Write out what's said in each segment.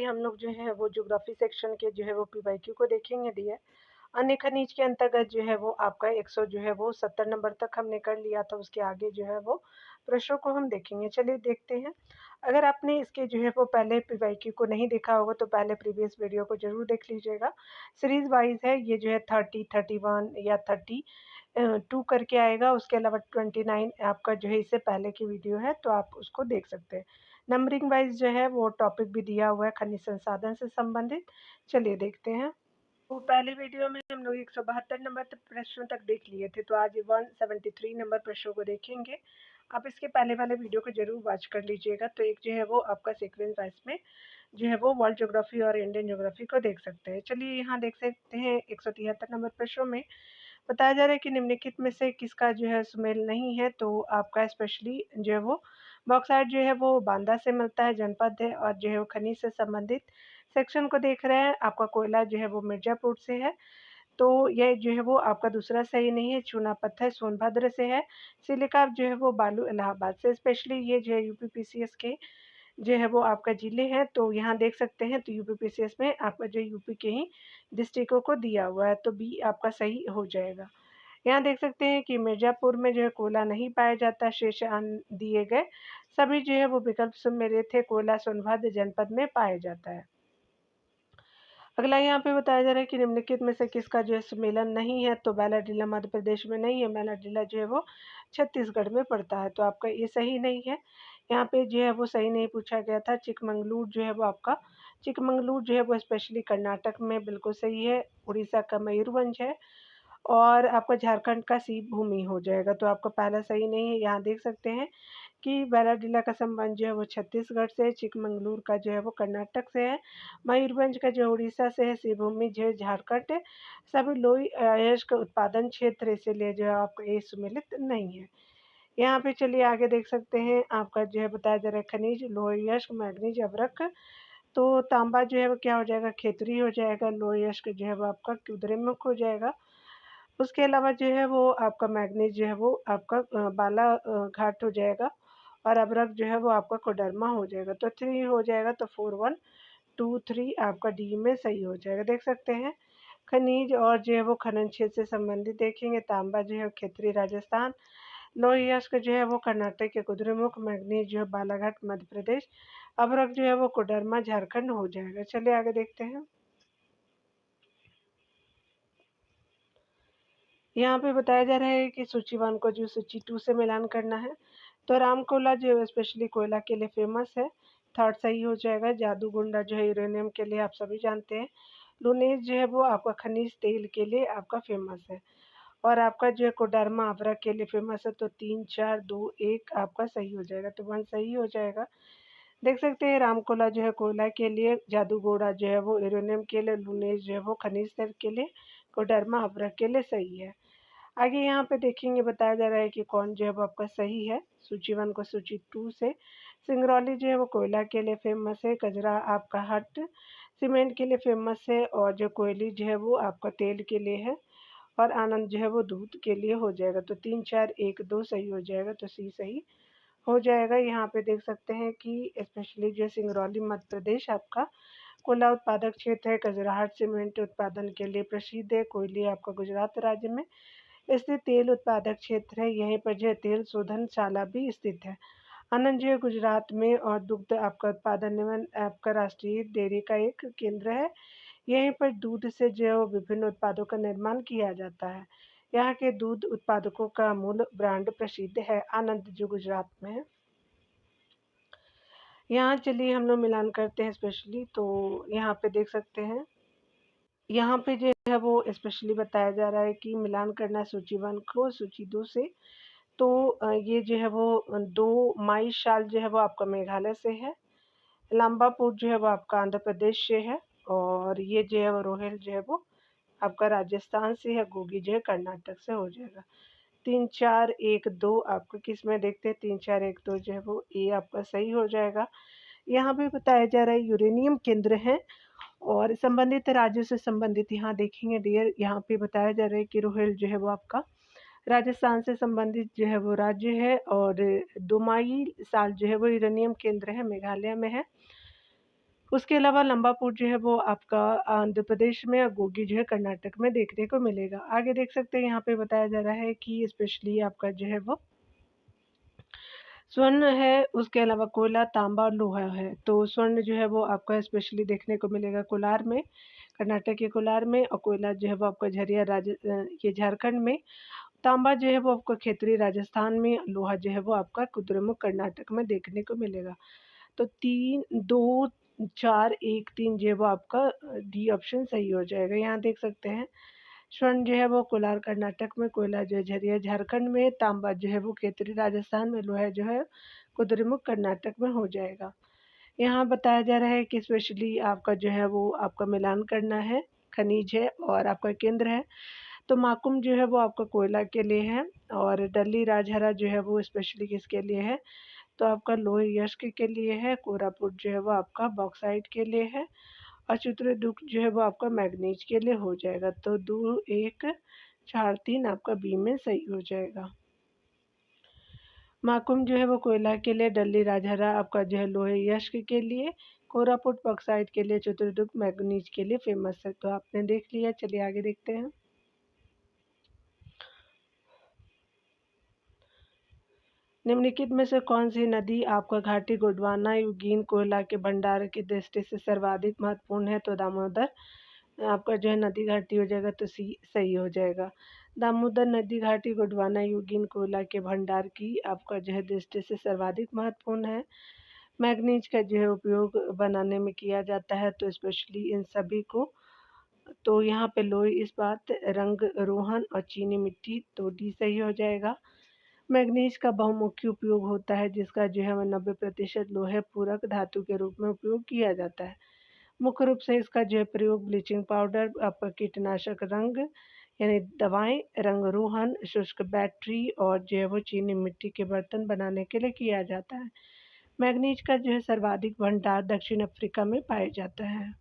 हम लोग जो है वो ज्योग्राफी सेक्शन के जो है वो पीवाईक्यू को देखेंगे डियर। अन्य खनिज के अंतर्गत जो है वो आपका 100 जो है वो 70 नंबर तक हमने कर लिया था, उसके आगे जो है वो प्रश्नों को हम देखेंगे। चलिए देखते हैं। अगर आपने इसके जो है वो पहले पीवाईक्यू को नहीं देखा होगा तो पहले प्रीवियस वीडियो को ज़रूर देख लीजिएगा। सीरीज़ वाइज़ है ये जो है 30, 31 या 2 करके आएगा। उसके अलावा 29 आपका जो है इससे पहले की वीडियो है, तो आप उसको देख सकते हैं। नंबरिंग वाइज़ जो है वो टॉपिक भी दिया हुआ है खनिज संसाधन से संबंधित। चलिए देखते हैं। तो पहले वीडियो में हम लोग 172 नंबर तक प्रश्नों तक देख लिए थे, तो आज 173 नंबर प्रश्नों को देखेंगे। आप इसके पहले वाले वीडियो को ज़रूर वॉच कर लीजिएगा। तो एक जो है वो आपका सीक्वेंस वाइज में जो है वो वर्ल्ड ज्योग्राफी और इंडियन ज्योग्राफी को देख सकते हैं। चलिए यहाँ देख सकते हैं 173 नंबर प्रश्नों में बताया जा रहा है कि निम्नलिखित में से किसका जो है सुमेल नहीं है। तो आपका स्पेशली जो है वो बॉक्साइट जो है वो बांदा से मिलता है, जनपद है, और जो है वो खनिज से संबंधित सेक्शन को देख रहे हैं। आपका कोयला जो है वो मिर्जापुर से है, तो ये जो है वो आपका दूसरा सही नहीं है। चूना पत्थर सोनभद्र से है। सिलिका जो है वो बालू इलाहाबाद से। स्पेशली ये जो है यूपीपीसीएस के जो है वो आपका ज़िले हैं, तो यहाँ देख सकते हैं। तो यूपीपीसीएस में आपका जो यूपी के ही डिस्ट्रिक्टों को दिया हुआ है, तो बी आपका सही हो जाएगा। यहाँ देख सकते हैं कि मिर्ज़ापुर में जो है कोयला नहीं पाया जाता। शेष अन्य दिए गए सभी जो है वो विकल्प मेरे थे। कोयला सोनभद्र जनपद में पाया जाता है। अगला यहाँ पे बताया जा रहा है कि निम्नलिखित में से किसका जो है सम्मेलन नहीं है। तो बैलाडीला मध्य प्रदेश में नहीं है। बैलाडीला जो है वो छत्तीसगढ़ में पड़ता है, तो आपका ये सही नहीं है। यहाँ पे जो है वो सही नहीं पूछा गया था। चिकमंगलूर जो है वो आपका चिकमंगलूर जो है वो स्पेशली कर्नाटक में बिल्कुल सही है। उड़ीसा का मयूरभंज है, और आपका झारखंड का सी भूमि हो जाएगा। तो आपका पहला सही नहीं है। यहाँ देख सकते हैं कि बैलाडीला का संबंध जो है वो छत्तीसगढ़ से, चिकमंगलूर का जो है वो कर्नाटक से है, मयूरभंज का जो उड़ीसा से है, सिवभूमि जो है झारखंड है। सभी लोई अयस्क उत्पादन क्षेत्र, इसीलिए जो है आपका ये सम्मिलित नहीं है। यहाँ पे चलिए आगे देख सकते हैं। आपका जो है बताया जा रहा है खनिज लोह अयस्क, मैग्नीज, अभ्रक। तो तांबा जो है वो क्या हो जाएगा, खेतरी हो जाएगा। लोह अयस्क जो है वो आपका कुद्रेमुख हो जाएगा। उसके अलावा जो है वो आपका मैग्नीज जो है वो आपका बालाघाट हो जाएगा, और अभ्रक जो है वो आपका कोडरमा हो जाएगा। तो 3 हो जाएगा। तो 4, 1, 2, 3 आपका डी में सही हो जाएगा। देख सकते हैं। खनिज और जो है वो खनन क्षेत्र से संबंधित देखेंगे। तांबा जो है खेतरी राजस्थान, लोह अयस्क जो है वो कर्नाटक के कुद्रेमुख, मैग्नीज जो है बालाघाट मध्य प्रदेश, अभ्रक जो है वो कोडरमा झारखंड हो जाएगा। चलिए आगे देखते हैं। यहाँ पे बताया जा रहा है कि सूची 1 को जो सूची 2 से मिलान करना है। तो रामकोला जो है स्पेशली कोयला के लिए फेमस है, 3rd सही हो जाएगा। जादूगोंडा जो है यूरेनियम के लिए आप सभी जानते हैं। लुनेज जो है वो आपका खनिज तेल के लिए आपका फेमस है, और आपका जो है कोडरमा अभ्रक के लिए फेमस है। तो 3, 4, 2, 1 आपका सही हो जाएगा। तो 1 सही हो जाएगा। देख सकते हैं रामकोला जो है कोयला के लिए, जादूगोड़ा जो है वो यूरेनियम के लिए, लुनेज जो है वो खनिज तेल के लिए, कोडरमा अभ्रक के लिए सही है। आगे यहाँ पे देखेंगे बताया जा रहा है कि कौन जो है वो आपका सही है। सूची 1 को सूची 2 से। सिंगरौली जो है वो कोयला के लिए फेमस है। कजरा आपका हट सीमेंट के लिए फेमस है, और जो कोयली जो है वो आपका तेल के लिए है, और आनंद जो है वो दूध के लिए हो जाएगा। तो 3, 4, 1, 2 सही हो जाएगा। तो सी सही हो जाएगा। यहाँ पे देख सकते हैं कि स्पेशली जो सिंगरौली मध्य प्रदेश आपका कोयला उत्पादक क्षेत्र है। कजराहट सीमेंट उत्पादन के लिए प्रसिद्ध है। कोयली आपका गुजरात राज्य में स्थित तेल उत्पादक क्षेत्र है। यहीं पर जो है तेल शोधनशाला भी स्थित है। आनंद जो है गुजरात में, और दुग्ध आपका उत्पादन एवं आपका राष्ट्रीय डेयरी का एक केंद्र है। यहीं पर दूध से जो विभिन्न उत्पादों का निर्माण किया जाता है। यहाँ के दूध उत्पादकों का मूल ब्रांड प्रसिद्ध है आनंद, जो गुजरात में है। यहाँ चलिए हम लोग मिलान करते हैं स्पेशली। तो यहाँ पे देख सकते हैं। यहाँ पे जो है वो स्पेशली बताया जा रहा है कि मिलान करना है सूची 1 को सूची 2 से। तो ये जो है वो 2 माई शाल जो है वो आपका मेघालय से है। लंबापुर जो है वो आपका आंध्र प्रदेश से है, और ये जो है वो रोहिल जो है वो आपका राजस्थान से है। गोगी जो है कर्नाटक से हो जाएगा। 3, 4, 1, 2 आपको किस में देखते हैं। 3, 4, 1, 2 जो है वो ए आपका सही हो जाएगा। यहाँ पे बताया जा रहा है यूरेनियम केंद्र है, और संबंधित राज्यों से संबंधित यहाँ देखेंगे डियर। यहाँ पे बताया जा रहा है कि रोहिल जो है वो आपका राजस्थान से संबंधित जो है वो राज्य है, और 2 माई साल जो है वो यूरेनियम केंद्र है, मेघालय में है। उसके अलावा लंबापुर जो है वो आपका आंध्र प्रदेश में और गोगी जो है कर्नाटक में देखने को मिलेगा। आगे देख सकते हैं यहाँ पे बताया जा रहा है कि स्पेशली आपका जो है वो स्वर्ण है, उसके अलावा कोयला, तांबा और लोहा है। तो स्वर्ण जो है वो आपका स्पेशली देखने को मिलेगा कोलार में, कर्नाटक के कोलार में, और कोयला जो है वो आपका झरिया ये झारखंड में। तांबा जो है वो आपको खेतड़ी राजस्थान में, लोहा जो है वो आपका कुद्रेमुख कर्नाटक में देखने को मिलेगा। तो 3, 2, 4, 1, 3 जो है वो आपका डी ऑप्शन सही हो जाएगा। यहाँ देख सकते हैं स्वर्ण जो है वो कोलार कर्नाटक में, कोयला जो है झरिया झारखंड में, तांबा जो है वो खेतड़ी राजस्थान में, लोहा जो है कुद्रेमुख कर्नाटक में हो जाएगा। यहाँ बताया जा रहा है कि स्पेशली आपका जो है वो आपका मिलान करना है, खनिज है और आपका केंद्र है। तो माकुम जो है वो आपका कोयला के लिए है, और डल्ली राजहरा जो है वो स्पेशली किसके लिए है, तो आपका लोह यस्क के लिए है। कोरापुट जो है वो आपका बॉक्साइट के लिए है, और चित्रदुर्ग जो है वो आपका मैग्नीज के लिए हो जाएगा। तो 2, 1, 4, 3 आपका बी में सही हो जाएगा। माकुम जो है वो कोयला के लिए, डल्ली राजहरा आपका जो है लोहे यस्क के लिए, कोरापुट बॉक्साइट के लिए, चित्रदुर्ग मैग्नीज के लिए फेमस है। तो आपने देख लिया, चलिए आगे देखते हैं। निम्नलिखित में से कौन सी नदी आपका घाटी गोंडवाना यूगीन कोयला के भंडार की दृष्टि से सर्वाधिक महत्वपूर्ण है? तो दामोदर आपका जो है नदी घाटी हो जाएगा, तो सी सही हो जाएगा। दामोदर नदी घाटी गोंडवाना यूगीन कोयला के भंडार की आपका जो है दृष्टि से सर्वाधिक महत्वपूर्ण है। मैग्नीज का जो है उपयोग बनाने में किया जाता है, तो स्पेशली इन सभी को, तो यहाँ पे लोई इस्पात, रंग रोहन और चीनी मिट्टी, तो डी सही हो जाएगा। मैग्नीज का बहुमुखी उपयोग होता है, जिसका जो है वो 90% लोहे पूरक धातु के रूप में उपयोग किया जाता है। मुख्य रूप से इसका जो है प्रयोग ब्लीचिंग पाउडर, आपका कीटनाशक रंग यानी दवाएं, रंग रोहन, शुष्क बैटरी और जो है वो चीनी मिट्टी के बर्तन बनाने के लिए किया जाता है। मैग्नीज का जो है सर्वाधिक भंडार दक्षिण अफ्रीका में पाया जाता है।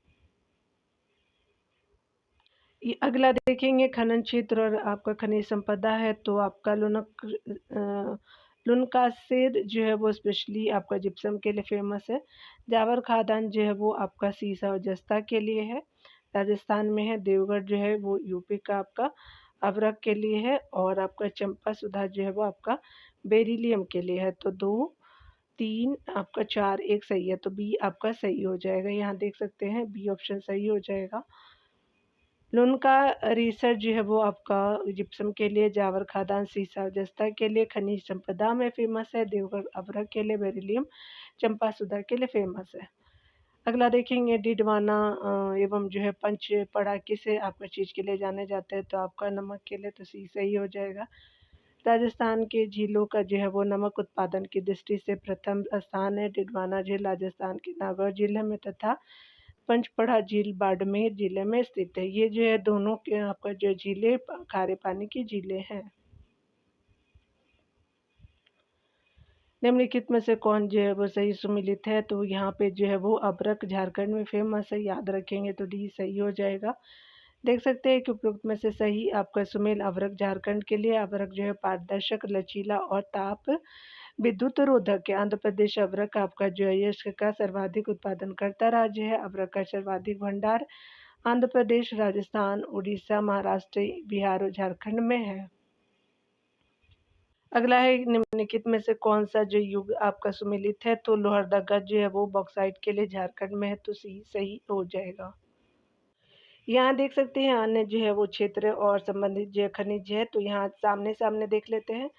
ये अगला देखेंगे खनन क्षेत्र और आपका खनिज संपदा है, तो आपका लुनकासेर जो है वो स्पेशली आपका जिप्सम के लिए फेमस है। जावर खादान जो है वो आपका सीसा और जस्ता के लिए है, राजस्थान में है। देवगढ़ जो है वो यूपी का आपका अभ्रक के लिए है, और आपका चंपा सुधा जो है वो आपका बेरिलियम के लिए है। तो 2, 3 आपका 4, 1 सही है, तो बी आपका सही हो जाएगा। यहाँ देख सकते हैं बी ऑप्शन सही हो जाएगा। लुनका रिसर्च जो है वो आपका जिप्सम के लिए, जावर खादान सीसा जस्ता के लिए, खनिज संपदा में फेमस है। देवगढ़ अभ्रक के लिए, बेरिलियम चंपा सुधा के लिए फेमस है। अगला देखेंगे डिडवाना एवं जो है पंच पड़ा किसे आपका चीज के लिए जाने जाते हैं? तो आपका नमक के लिए, तो सी सही हो जाएगा। राजस्थान के झीलों का जो है वो नमक उत्पादन की दृष्टि से प्रथम स्थान है। डिडवाना झील राजस्थान के नागौर जिले में तथा पंचपढ़ा झील बाड़मेर जिले में स्थित है। ये जो है दोनों के आपका जो झीलें खारे पानी की झीलें हैं। निम्नलिखित में से कौन जो है वो सही सुमिलित है? तो यहाँ पे जो है वो अभ्रक झारखंड में फेमस है, याद रखेंगे, तो डी सही हो जाएगा। देख सकते हैं कि उपयुक्त में से सही आपका सुमेल अभ्रक झारखंड के लिए। अभ्रक जो है पारदर्शक, लचीला और ताप विद्युत रोधक है। आंध्र प्रदेश अभ्रक आपका जो है यश का सर्वाधिक उत्पादन करता राज्य है। अभ्रक का सर्वाधिक भंडार आंध्र प्रदेश, राजस्थान, उड़ीसा, महाराष्ट्र, बिहार और झारखंड में है। अगला है निम्नलिखित में से कौन सा जो युग आपका सुमेलित है? तो लोहरदगा जो है वो बॉक्साइट के लिए झारखंड में है, तो सी सही हो जाएगा। यहाँ देख सकते हैं अन्य जो है वो क्षेत्र और संबंधित जो खनिज है, तो यहाँ सामने सामने देख लेते हैं।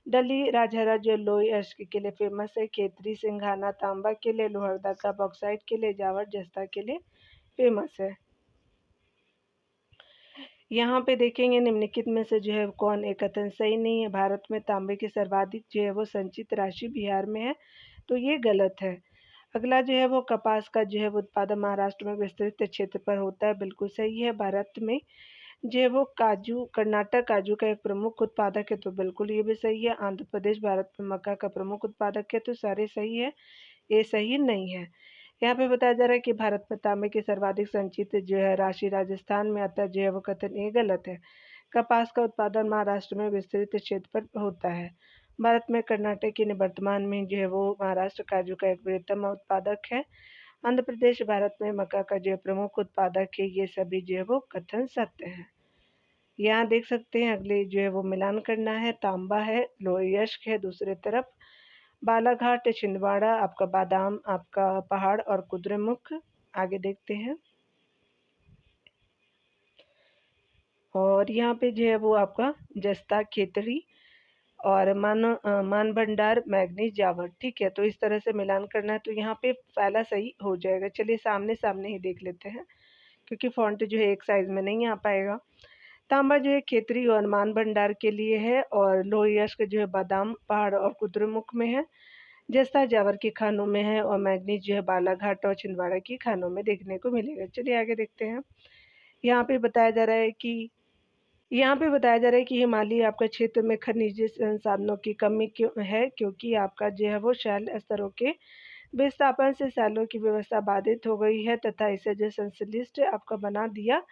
डली राजहरा जो लोई अश्क के लिए फेमस है। खेतरी सिंघाना तांबा के लिए, लोहरदगा बॉक्साइट के लिए, जावर जस्ता के लिए फेमस है। यहाँ पे देखेंगे निम्नलिखित में से जो है कौन एक कथन सही नहीं है। भारत में तांबे की सर्वाधिक जो है वो संचित राशि बिहार में है, तो ये गलत है। अगला जो है वो कपास का जो है वो उत्पादन महाराष्ट्र में विस्तृत क्षेत्र पर होता है, बिल्कुल सही है। भारत में जो है वो काजू, कर्नाटक काजू का एक प्रमुख उत्पादक है, तो बिल्कुल ये भी सही है। आंध्र प्रदेश भारत में मक्का का प्रमुख उत्पादक है, तो सारे सही है, ये सही नहीं है। यहाँ पे बताया जा रहा है कि भारत में तांबे की सर्वाधिक संचित जो है राशि राजस्थान में आता है, जो है वो कथन ये गलत है। कपास का उत्पादन महाराष्ट्र में विस्तृत क्षेत्र पर होता है। भारत में कर्नाटक की निवर्तमान में जो है वो महाराष्ट्र काजू का एक बृहत्तम उत्पादक है। आंध्र प्रदेश भारत में मक्का का जो प्रमुख उत्पादक है, ये सभी जो है वो कथन सत्य है। यहाँ देख सकते हैं अगले जो है वो मिलान करना है। तांबा है, लोहयस्क है दूसरे तरफ, बालाघाट, छिंदवाड़ा, आपका बादाम, आपका पहाड़ और कुद्रेमुख। आगे देखते हैं। और यहाँ पे जो है वो आपका जस्ता, खेतड़ी और मान भंडार, मैग्नीज, जावर। ठीक है, तो इस तरह से मिलान करना है, तो यहाँ पे पहला सही हो जाएगा। चलिए सामने सामने ही देख लेते हैं, क्योंकि फ़ॉन्ट जो है एक साइज़ में नहीं आ पाएगा। तांबा जो है खेतरी और मान भंडार के लिए है, और लोहयस्क जो है बादाम, पहाड़ और कुद्रेमुख में है। जस्ता जावर की खानों में है, और मैग्नीज जो है बालाघाट और छिंदवाड़ा की खानों में देखने को मिलेगा। चलिए आगे देखते हैं। यहाँ पे बताया जा रहा है कि हिमालयी आपका क्षेत्र में खनिज संसाधनों की कमी क्यों है, क्योंकि आपका जो है वो शैल स्तरों के विस्थापन से सैलों की व्यवस्था बाधित हो गई है, तथा इसे जो संश्लिष्ट आपका बना दिया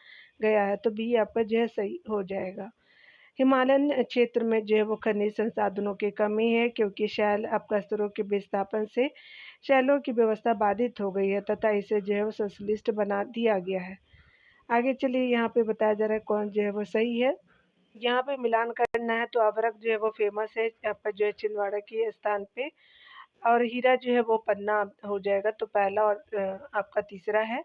गया है। तो बी आपका जो है सही हो जाएगा। हिमालयन क्षेत्र में जो है वो खनिज संसाधनों की कमी है, क्योंकि शैल आपका स्तरों के विस्थापन से शैलों की व्यवस्था बाधित हो गई है, तथा इसे जो है वो संश्लिष्ट बना दिया गया है। आगे चलिए, यहाँ पे बताया जा रहा है कौन जो है वो सही है। यहाँ पे मिलान करना है, तो अवरक जो है वो फेमस है आपका जो है छिंदवाड़ा के स्थान पे, और हीरा जो है वो पन्ना हो जाएगा, तो पहला और आपका तीसरा है।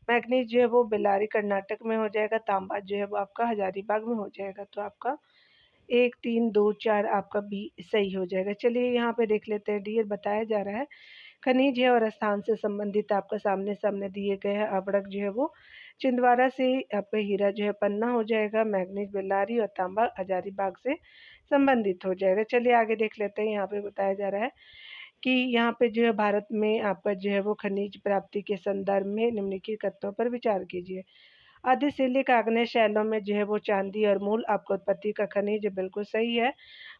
मैग्नीज जो है वो बेल्लारी कर्नाटक में हो जाएगा। तांबा जो है वो आपका हजारीबाग में हो जाएगा। तो आपका 1, 3, 2, 4 आपका बी सही हो जाएगा। चलिए यहाँ पे देख लेते हैं। डी बताया जा रहा है खनिज है और स्थान से संबंधित आपका सामने सामने दिए गए हैं। अवरक जो है वो छिंदवाड़ा से, आपका हीरा जो है पन्ना हो जाएगा, मैग्नीज बेल्लारी और तांबा हजारीबाग से संबंधित हो जाएगा। चलिए आगे देख लेते हैं। यहाँ पे बताया जा रहा है कि यहाँ पे जो है भारत में आपका जो है वो खनिज प्राप्ति के संदर्भ में निम्नलिखित तथ्यों पर विचार कीजिए। अधिशिलिक आग्नेय शैलों में जो है वो चांदी और मूल आपका उत्पत्ति का खनिज बिल्कुल सही है।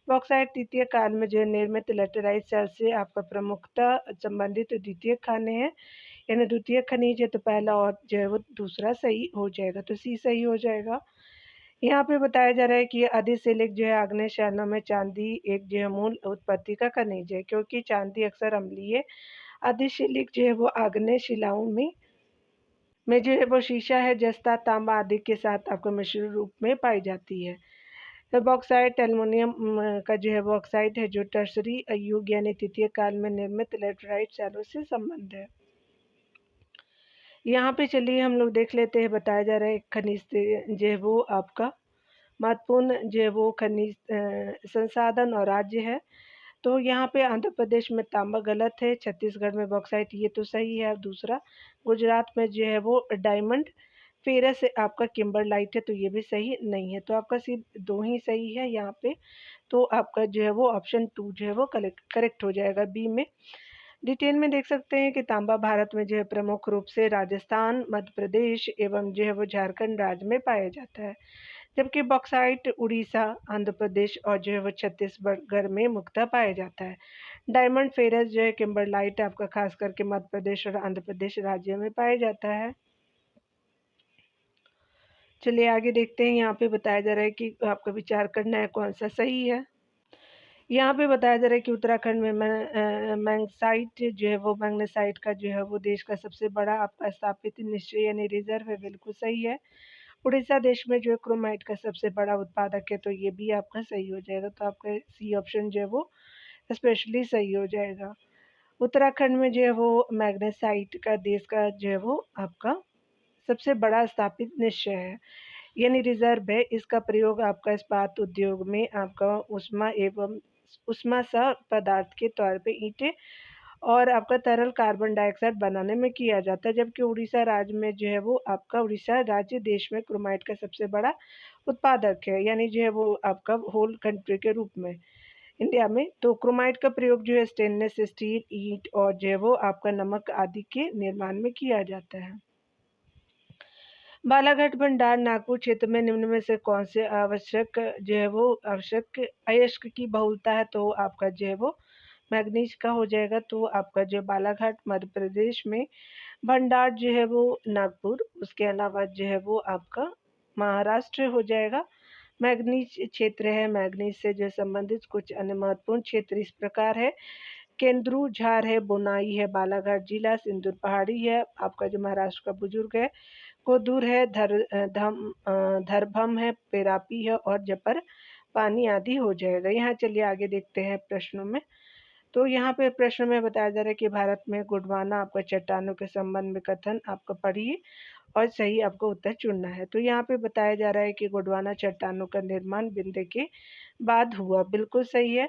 बॉक्साइट द्वितीय काल में जो है निर्मित लेटेराइट सेल से आपका प्रमुखता संबंधित द्वितीय खाने हैं, यानी द्वितीय खनिज है, तो पहला और जो है वो दूसरा सही हो जाएगा, तो सी सही हो जाएगा। यहाँ पे बताया जा रहा है कि अधिशिलिक जो है आग्नेय शैलों में चांदी एक जो है मूल उत्पत्ति का खनिज है, क्योंकि चांदी अक्सर अम्लीय अधिशिलिक जो है वो आग्नेय शिलाओं में जो है वो शीशा है, जस्ता, तांबा आदि के साथ आपको मिश्र रूप में पाई जाती है। तो बॉक्साइट एल्युमिनियम का जो है वो ऑक्साइड है, जो टर्सरी युग यानी तृतीय काल में निर्मित लेटराइट शैलों से संबंध है। यहाँ पे चलिए हम लोग देख लेते हैं। बताया जा रहा है खनिज से जो है वो आपका महत्वपूर्ण जो है वो खनिज संसाधन और राज्य है। तो यहाँ पे आंध्र प्रदेश में तांबा गलत है, छत्तीसगढ़ में बॉक्साइट ये तो सही है। दूसरा, गुजरात में जो है वो डायमंड फेरस आपका किम्बरलाइट है, तो ये भी सही नहीं है। तो आपका सिर्फ 2 ही सही है यहाँ पे। तो आपका जो है वो ऑप्शन 2 जो है वो करेक्ट हो जाएगा बी में। डिटेल में देख सकते हैं कि तांबा भारत में जो है प्रमुख रूप से राजस्थान, मध्य प्रदेश एवं जो है वो झारखंड राज्य में पाया जाता है, जबकि बॉक्साइट उड़ीसा, आंध्र प्रदेश और जो है वो छत्तीसगढ़ में मुख्यतः पाया जाता है। डायमंड फेरस जो है किम्बरलाइट आपका खास करके मध्य प्रदेश और आंध्र प्रदेश राज्य में पाया जाता है। चलिए आगे देखते हैं। यहाँ पे बताया जा रहा है कि आपका विचार करना है कौन सा सही है। यहाँ पे बताया जा रहा है कि उत्तराखंड में मैग्नेसाइट जो है वो मैग्नेसाइट का जो है वो देश का सबसे बड़ा आपका स्थापित निश्चय यानी रिजर्व है, बिल्कुल सही है। उड़ीसा देश में जो है क्रोमाइट का सबसे बड़ा उत्पादक है, तो ये भी आपका सही हो जाएगा। तो आपका सी ऑप्शन जो है वो स्पेशली सही हो जाएगा। उत्तराखंड में जो है वो मैग्नेसाइट का देश का जो है वो आपका सबसे बड़ा स्थापित निश्चय है, यानी रिजर्व है। इसका प्रयोग आपका इस्पात उद्योग में आपका ऊष्मा एवं ऊष्मा सह पदार्थ के तौर पे ईंटें और आपका तरल कार्बन डाइऑक्साइड बनाने में किया जाता है, जबकि उड़ीसा राज्य में जो है वो आपका उड़ीसा राज्य देश में क्रोमाइट का सबसे बड़ा उत्पादक है, यानी जो है वो आपका होल कंट्री के रूप में इंडिया में। तो क्रोमाइट का प्रयोग जो है स्टेनलेस स्टील, ईंट और जो है वो आपका नमक आदि के निर्माण में किया जाता है। बालाघाट भंडार नागपुर क्षेत्र में निम्न में से कौन से आवश्यक जो है वो आवश्यक अयस्क की बहुलता है, तो आपका जो है वो मैग्नीज का हो जाएगा। तो आपका जो बालाघाट मध्य प्रदेश में, भंडार जो है वो नागपुर, उसके अलावा जो है वो आपका महाराष्ट्र हो जाएगा। मैग्नीज क्षेत्र है। मैग्नीज से जो संबंधित कुछ अन्य महत्वपूर्ण क्षेत्र इस प्रकार है। केंद्रू झार है, बोनाई है, बालाघाट जिला, सिंदूर पहाड़ी है, आपका जो महाराष्ट्र का बुजुर्ग है, कोदूर है, धरभम है, पेरापी है और जपर पानी आदि हो जाएगा। यहाँ चलिए आगे देखते हैं प्रश्नों में। तो यहाँ पे प्रश्न में बताया जा रहा है कि भारत में गोंडवाना आपका चट्टानों के संबंध में कथन आपका पढ़िए और सही आपको उत्तर चुनना है। तो यहाँ पे बताया जा रहा है कि गोंडवाना चट्टानों का निर्माण विंध्य के बाद हुआ, बिल्कुल सही है।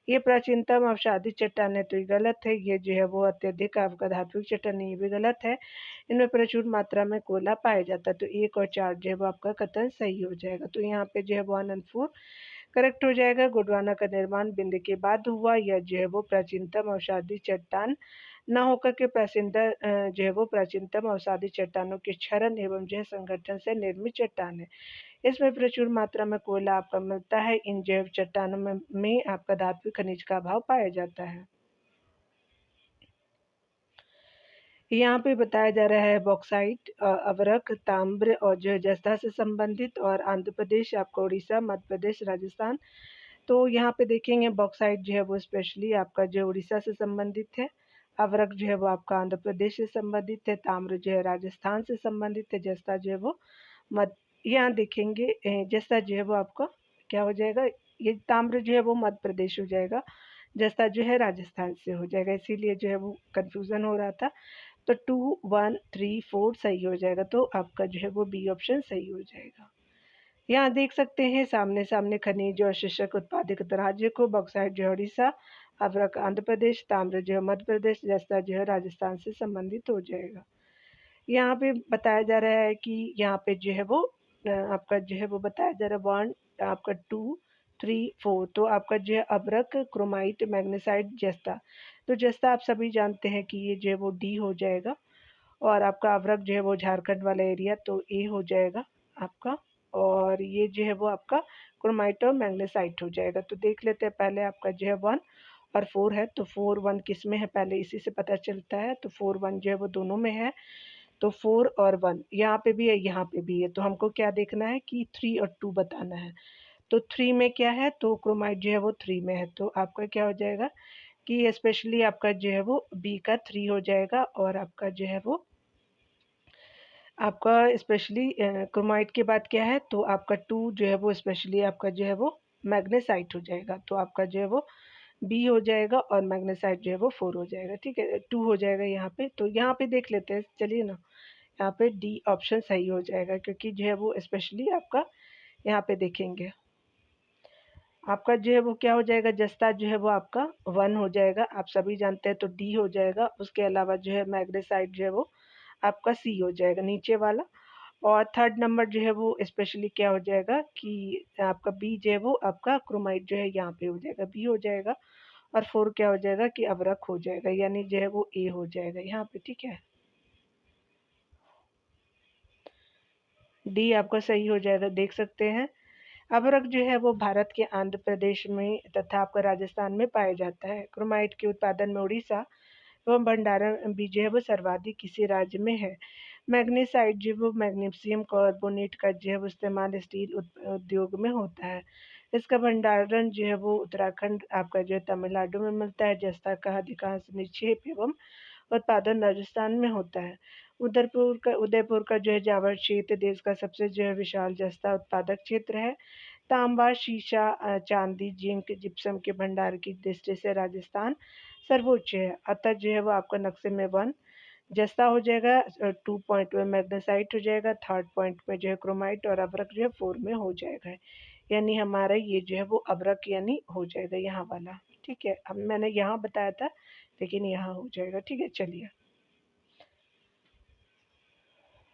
ये प्राचीनतम अवसादी चट्टान है तो ये गलत है। ये जो है वो अत्यधिक आपका धात्विक चट्टान है, ये भी गलत है। इनमें प्रचुर मात्रा में कोयला पाया जाता है। तो 1 और 4 जो है वो आपका कथन सही हो जाएगा। तो यहाँ पे जो है 1 और 4 करेक्ट हो जाएगा। गोंडवाना का निर्माण विंध्य के बाद हुआ। यह जो है वो प्राचीनतम अवसादी चट्टान न होकर के जो है वो प्राचीनतम अवसादी चट्टानों के क्षरण एवं जो है संगठन से निर्मित चट्टान है। इसमें प्रचुर मात्रा में कोयला आपका मिलता है। इन जैव चट्टानों में आपका धात्विक खनिज का अभाव पाया जाता है। यहाँ पे बताया जा रहा है बॉक्साइट, अवरक, ताम्र और जो है जस्ता से संबंधित, और आंध्र प्रदेश, आपका उड़ीसा, मध्य प्रदेश, राजस्थान। तो यहाँ पे देखेंगे बॉक्साइट जो है वो स्पेशली आपका जो उड़ीसा से संबंधित है, अवरक जो है वो आपका आंध्र प्रदेश से संबंधित है, ताम्र जो है राजस्थान से संबंधित है, जस्ता जो है वो मध्य, यहाँ देखेंगे जस्ता जो है वो आपका क्या हो जाएगा, ये ताम्र जो है वो मध्य प्रदेश हो जाएगा, जस्ता जो है राजस्थान से हो जाएगा, इसीलिए जो है वो कन्फ्यूज़न हो रहा था। तो 2, 1, 3, 4 सही हो जाएगा। तो आपका जो है वो बी ऑप्शन सही हो जाएगा। यहाँ देख सकते हैं सामने सामने खनिज और शीर्षक उत्पादक राज्य को, बॉक्साइट जो है उड़ीसा, अवरक आंध्र प्रदेश, ताम्र जो है मध्य प्रदेश, जस्ता जो है राजस्थान से संबंधित हो जाएगा। यहाँ पे बताया जा रहा है कि यहाँ पे जो है वो आपका जो है वो बताया जा रहा है 1, आपका 2, 3, 4। तो आपका जो है अभ्रक, क्रोमाइट, मैग्नेसाइट, जस्ता। तो जस्ता आप सभी जानते हैं कि ये जो है वो डी हो जाएगा, और आपका अभ्रक जो है वो झारखंड वाला एरिया, तो ए हो जाएगा आपका, और ये जो है वो आपका क्रोमाइट और मैग्नेसाइट हो जाएगा। तो देख लेते हैं पहले आपका जो है 1 और 4 है, तो 4 1 किस में है पहले इसी से पता चलता है। तो 4 1 जो है वो दोनों में है, तो 4 और 1 यहाँ पे भी है, यहाँ पे भी है। तो हमको क्या देखना है कि 3 और 2 बताना है। तो 3 में क्या है, तो क्रोमाइट जो है वो 3 में है, तो आपका क्या हो जाएगा कि स्पेशली आपका जो है वो बी का 3 हो जाएगा, और आपका जो है वो आपका स्पेशली क्रोमाइट के बाद क्या है, तो आपका 2 जो है वो स्पेशली आपका जो है वो मैग्नेसाइट हो जाएगा। तो आपका जो है वो बी हो जाएगा, और मैग्नेसाइट जो है वो 4 हो जाएगा। ठीक है, 2 हो जाएगा यहाँ पे। तो यहाँ पे देख लेते हैं, चलिए ना, यहाँ पे डी ऑप्शन सही हो जाएगा, क्योंकि जो है वो स्पेशली आपका यहाँ पे देखेंगे आपका जो है वो क्या हो जाएगा, जस्ता जो है वो आपका 1 हो जाएगा, आप सभी जानते हैं, तो डी हो जाएगा। उसके अलावा जो है मैग्नेसाइट जो है वो आपका सी हो जाएगा नीचे वाला, और थर्ड नंबर जो है वो स्पेशली क्या हो जाएगा कि आपका बी जो है वो आपका क्रोमाइट जो है यहाँ पे हो जाएगा, बी हो जाएगा, और 4 क्या हो जाएगा कि अवरक हो जाएगा, यानी जो है वो ए हो जाएगा यहाँ पे। ठीक है, डी आपका सही हो जाएगा, देख सकते हैं। अभ्रक जो है वो भारत के आंध्र प्रदेश में तथा आपका राजस्थान में पाया जाता है। क्रोमाइट के उत्पादन में उड़ीसा एवं भंडारण भी जो है वो सर्वाधिक किसी राज्य में है। मैग्नीसाइट जो वो मैग्नीशियम कार्बोनेट का जो है वो इस्तेमाल स्टील उद्योग में होता है। इसका भंडारण जो है वो उत्तराखंड, आपका जो है तमिलनाडु में मिलता है। जस्ता का अधिकांश निक्षेप एवं उत्पादन राजस्थान में होता है। उदयपुर का जो है जावर क्षेत्र देश का सबसे जो है विशाल जस्ता उत्पादक क्षेत्र है। तांबा, शीशा, चांदी, जिंक, जिप्सम के भंडार की दृष्टि से राजस्थान सर्वोच्च है। अतः जो है वो आपका नक्शे में 1 जस्ता हो जाएगा, 2 पॉइंट में मैग्नेसाइट हो जाएगा, थर्ड पॉइंट में जो है क्रोमाइट, और अभ्रक जो है 4 में हो जाएगा। यानी हमारा ये जो है वो अभ्रक यानी हो जाएगा यहाँ वाला। ठीक है, अब मैंने यहाँ बताया था लेकिन यहाँ हो जाएगा। ठीक है, चलिए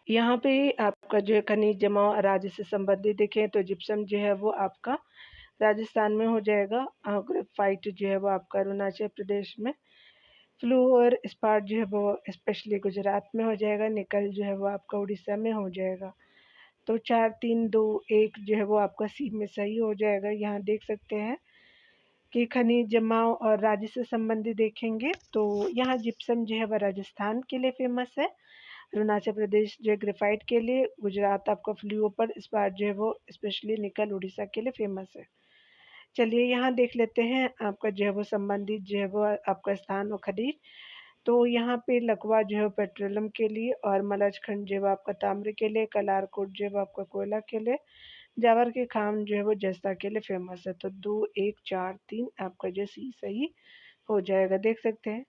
यहाँ पे आपका जो है खनिज जमाव राज्य से संबंधित देखें तो जिप्सम जो है वो आपका राजस्थान में हो जाएगा, ग्रेफाइट जो है वो आपका अरुणाचल प्रदेश में, फ्लूर इस्पात जो है वो स्पेशली गुजरात में हो जाएगा, निकल जो है वो आपका उड़ीसा में हो जाएगा। तो 4 3 2 1 जो है वो आपका सी में सही हो जाएगा। यहाँ देख सकते हैं कि खनिज जमाव और राज्य से संबंधित देखेंगे तो यहाँ जिप्सम जो है वह राजस्थान के लिए फेमस है, अरुणाचल प्रदेश जो है ग्रेफाइट के लिए, गुजरात आपका फ्लूओ पर इस्पात जो है वो स्पेशली निकल उड़ीसा के लिए फेमस है। चलिए यहाँ देख लेते हैं आपका जो है वो संबंधित जो है वो आपका स्थान और खनिज। तो यहाँ पे लकवा जो है पेट्रोलियम के लिए और मलच खंड जो है आपका तांबे के लिए, कलारकोट जो है आपका कोयला के लिए, जावर के खान जो है वो जस्ता के लिए फेमस है। तो 2, 1, 4, 3 आपका जो सी सही हो जाएगा। देख सकते हैं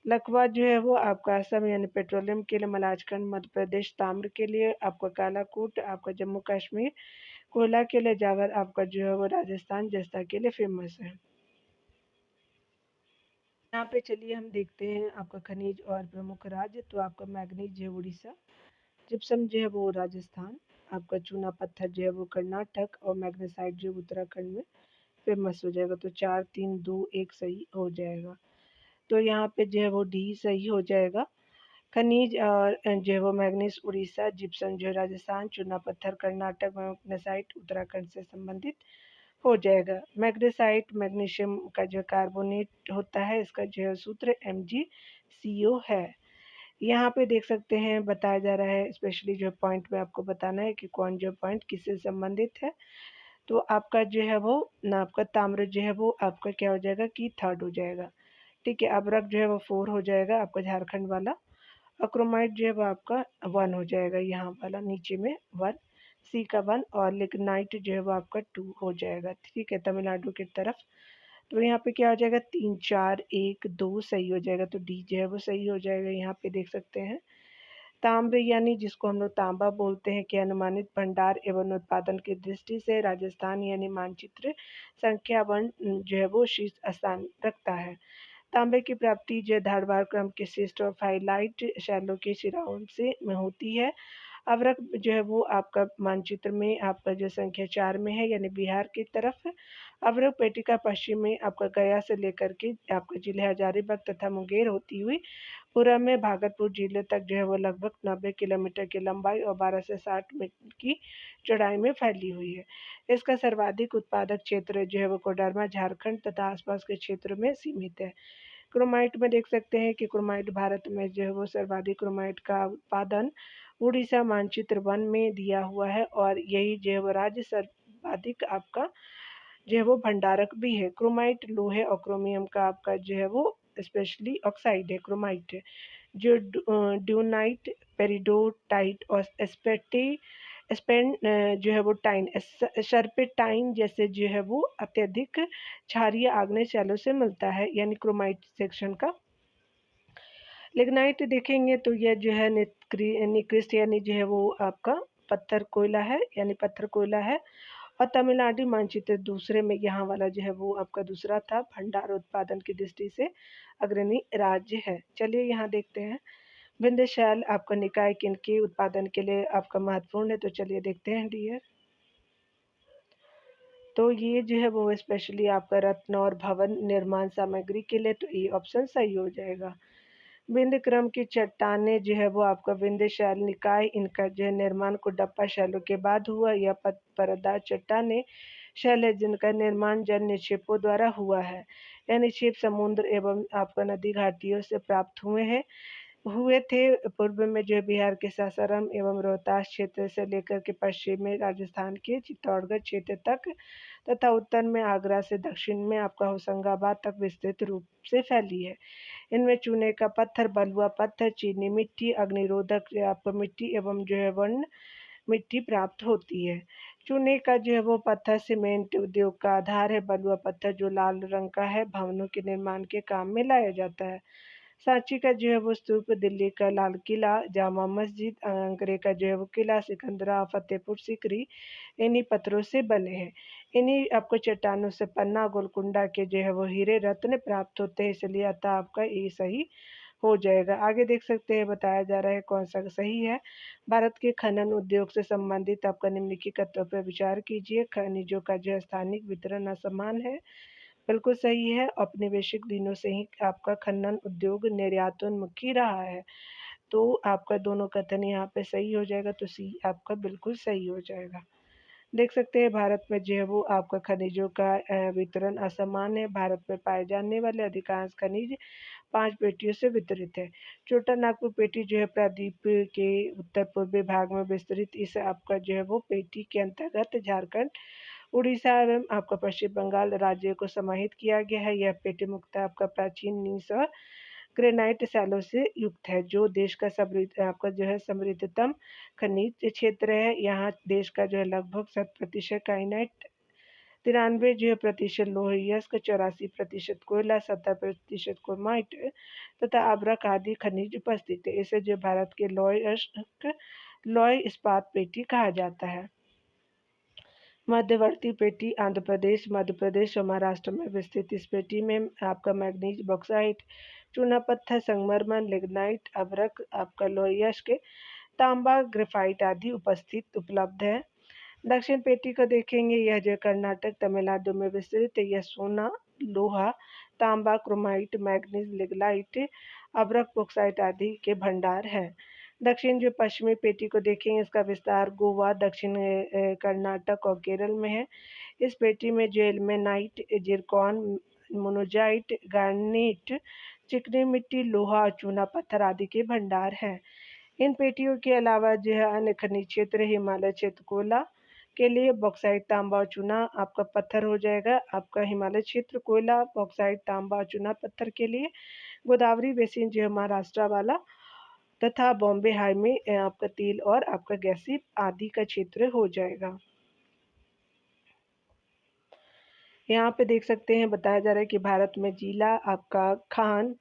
लकवा जो है वो आपका असम यानी पेट्रोलियम के लिए, मलाजखंड मध्य प्रदेश ताम्र के लिए, आपका कालाकोट आपका जम्मू कश्मीर, कोयला के लिए, जावर आपका जो है वो राजस्थान जस्ता के लिए फेमस है। यहाँ पे चलिए हम देखते हैं आपका खनिज और प्रमुख राज्य। तो आपका मैग्नीज है उड़ीसा, जिप्सम जो है वो राजस्थान, आपका चूना पत्थर जो है वो कर्नाटक और मैग्नेसाइट जो उत्तराखंड में फेमस हो जाएगा। तो 4, 3, 2, 1 सही हो जाएगा। तो यहाँ पे जो है वो डी सही हो जाएगा। खनिज और जो है वो मैग्नीज उड़ीसा, जिप्सम जो है राजस्थान, चूना पत्थर कर्नाटक, मैग्नेसाइट उत्तराखंड से संबंधित हो जाएगा। मैग्नेसाइट मैग्नीशियम का जो कार्बोनेट होता है, इसका जो है सूत्र MgCO है। यहाँ पे देख सकते हैं बताया जा रहा है, स्पेशली जो पॉइंट में आपको बताना है कि कौन जो पॉइंट किससे संबंधित है। तो आपका जो है वो ना आपका ताम्र जो है वो आपका क्या हो जाएगा कि थर्ड हो जाएगा। ठीक है, अबरक जो है वो 4 हो जाएगा आपका झारखंड वाला। अक्रोमाइट जो है वो आपका 1 हो जाएगा, यहाँ वाला नीचे में 1, सी का 1, और लिग्नाइट जो है वो आपका 2 हो जाएगा। ठीक है, तमिलनाडु की तरफ। तो यहाँ पे क्या हो जाएगा 3, 4, 1, 2 सही हो जाएगा। तो डी जो है वो सही हो जाएगा। यहाँ पे देख सकते हैं ताम्र यानी जिसको हम लोग तांबा बोलते हैं कि अनुमानित भंडार एवं उत्पादन की दृष्टि से राजस्थान यानी मानचित्र संख्या 1 जो है वो शीर्ष स्थान रखता है। तांबे की प्राप्ति जो धारवाड़ क्रम के शिस्ट और फाइलाइट शैलों के शिराओं से में होती है। अवरक जो है वो आपका मानचित्र में आपका जो संख्या 4 में है यानी बिहार की तरफ है। अवरक पेटिका पश्चिम में आपका गया से लेकर के आपका जिले हजारीबाग तथा मुंगेर होती हुई पूरब में भागलपुर जिले तक जो है वो लगभग 90 किलोमीटर की लंबाई और 12 से 60 मीटर की चौड़ाई में फैली हुई है। इसका सर्वाधिक उत्पादक क्षेत्र जो है वो कोडरमा झारखंड तथा आसपास के क्षेत्र में सीमित है। क्रोमाइट में देख सकते हैं कि क्रोमाइट भारत में जो है वो सर्वाधिक क्रोमाइट का उत्पादन उड़ीसा मानचित्र 1 में दिया हुआ है और यही जो है वो राज्य सर्वाधिक आपका जो है वो भंडारक भी है। क्रोमाइट लोहे और क्रोमियम का आपका जो है वो स्पेशली ऑक्साइड है क्रोमाइट है। जो ड्यूनाइट, पेरिडोटाइट और स्पेन जो है वो टाइन सर्पेटाइन जैसे जो है वो अत्यधिक क्षारीय आग्नेय शैलों से मिलता है यानी क्रोमाइट सेक्शन का। लिग्नाइट देखेंगे तो यह जो है निकृष्ट यानी जो है वो आपका पत्थर कोयला है यानी पत्थर कोयला है। और तमिलनाडु मानचित्र दूसरे में यहाँ वाला जो है वो आपका दूसरा था, भंडार उत्पादन की दृष्टि से अग्रणी राज्य है। चलिए यहाँ देखते हैं विंध्य आपका निकाय किनके उत्पादन के लिए आपका महत्वपूर्ण है। तो चलिए देखते हैं डियर। तो ये जो है वो स्पेशली आपका रत्न और भवन निर्माण सामग्री के लिए, तो ये ऑप्शन सही हो जाएगा। विंध्य क्रम की चट्टानें जो है वो आपका विंध्य शैल निकाय, इनका जो है निर्माण कुडप्पा शैलों के बाद हुआ। यह परतदार चट्टानें शैल है जिनका निर्माण जल निक्षेपों द्वारा हुआ है। यह निक्षेप समुद्र एवं आपका नदी घाटियों से प्राप्त हुए थे। पूर्व में जो बिहार के सासाराम एवं रोहतास क्षेत्र से लेकर के पश्चिम में राजस्थान के चित्तौड़गढ़ क्षेत्र तक तथा उत्तर में आगरा से दक्षिण में आपका होशंगाबाद तक विस्तृत रूप से फैली है। इनमें चूने का पत्थर, बलुआ पत्थर, चीनी मिट्टी, अग्निरोधक आपको मिट्टी एवं जो है वर्ण मिट्टी प्राप्त होती है। चूने का जो है वो पत्थर सीमेंट उद्योग का आधार है। बलुआ पत्थर जो लाल रंग का है भवनों के निर्माण के काम में लाया जाता है। सांची का जो है वो स्तूप, दिल्ली का लाल किला, जामा मस्जिद, आगरे का जो है वो किला, सिकंदरा, फतेहपुर सीकरी इन्हीं पत्थरों से बने हैं। इन्हीं आपको चट्टानों से पन्ना गोलकुंडा के जो है वो हीरे रत्न प्राप्त होते हैं, इसलिए अतः आपका ये सही हो जाएगा। आगे देख सकते हैं बताया जा रहा है कौन सा सही है। भारत के खनन उद्योग से संबंधित आपका निम्नलिखित तत्वों पर विचार कीजिए। खनिजों का जो स्थानिक वितरण असमान है, बिल्कुल सही है। औपनिवेशिक दिनों से ही आपका खनन उद्योग निर्यातोन्मुखी रहा है। तो आपका दोनों कथन यहाँ पे सही हो जाएगा। तो सी आपका बिल्कुल सही हो जाएगा। देख सकते हैं भारत में जो है वो आपका खनिजों का वितरण असमान है। भारत में पाए जाने वाले अधिकांश खनिज 5 पेटियों से वितरित है। छोटा नागपुर पेटी जो है प्रायद्वीप के उत्तर पूर्वी भाग में विस्तृत। इस आपका जो है वो पेटी के अंतर्गत झारखंड, उड़ीसा एवं आपका पश्चिम बंगाल राज्य को समाहित किया गया है। यह पेटी मुक्त आपका प्राचीन नीस और ग्रेनाइट शैलो से युक्त है, जो देश का समृद्धतम खनिज क्षेत्र है। यहाँ देश का लगभग 100% काइनाइट, 93 प्रतिशत लोहयस्क, 84% कोयला, 70% क्रोमाइट तथा अभ्रक आदि खनिज उपस्थित है। इसे भारत के लौह इस्पात पेटी कहा जाता है। मध्यवर्ती पेटी आंध्र प्रदेश, मध्य प्रदेश और महाराष्ट्र में विस्तृत। इस पेटी में आपका मैग्नीज, बॉक्साइट, चूना पत्थर, संगमरमर, लिग्नाइट, अभ्रक, आपका लोहयस्क, तांबा, ग्रेफाइट आदि उपलब्ध है। दक्षिण पेटी को देखेंगे, यह कर्नाटक, तमिलनाडु में विस्तृत है। यह सोना, लोहा, तांबा, क्रोमाइट, मैग्नीज, लिग्नाइट, अभ्रक, बॉक्साइट आदि के भंडार है। दक्षिण पश्चिमी पेटी को देखेंगे, इसका विस्तार गोवा, दक्षिण कर्नाटक और केरल में है। इस पेटी में एल्मेनाइट, जिरकॉन, मोनोजाइट, गार्नेट, चिकनी मिट्टी, लोहा और चूना पत्थर आदि के भंडार हैं। इन पेटियों के अलावा अन्य खनिज क्षेत्र, हिमालय क्षेत्र कोयला के लिए बॉक्साइट, तांबा और चूना आपका पत्थर हो जाएगा। आपका हिमालय क्षेत्र कोयला, बॉक्साइट, तांबा और चूना पत्थर के लिए गोदावरी बेसिन महाराष्ट्र वाला तथा बॉम्बे हाई में आपका तेल और आपका गैसी आदि का क्षेत्र हो जाएगा। यहाँ पे देख सकते हैं, बताया जा रहा है कि भारत में जिला आपका खान,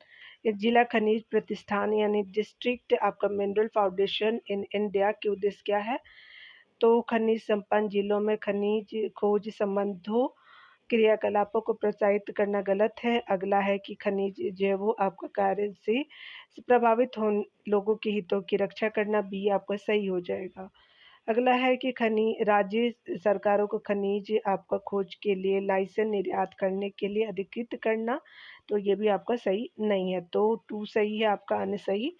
जिला खनिज प्रतिष्ठान यानी डिस्ट्रिक्ट आपका मिनरल फाउंडेशन इन इंडिया के उद्देश्य क्या है? तो खनिज संपन्न जिलों में खनिज खोज संबंधों क्रियाकलापों को प्रोत्साहित करना गलत है। अगला है कि खनिज वो आपका कार्य से प्रभावित हो लोगों के हितों की रक्षा करना भी आपका सही हो जाएगा। अगला है कि राज्य सरकारों को खनिज आपका खोज के लिए लाइसेंस निर्यात करने के लिए अधिकृत करना, तो ये भी आपका सही नहीं है। तो 2 सही है आपका, अन्य सही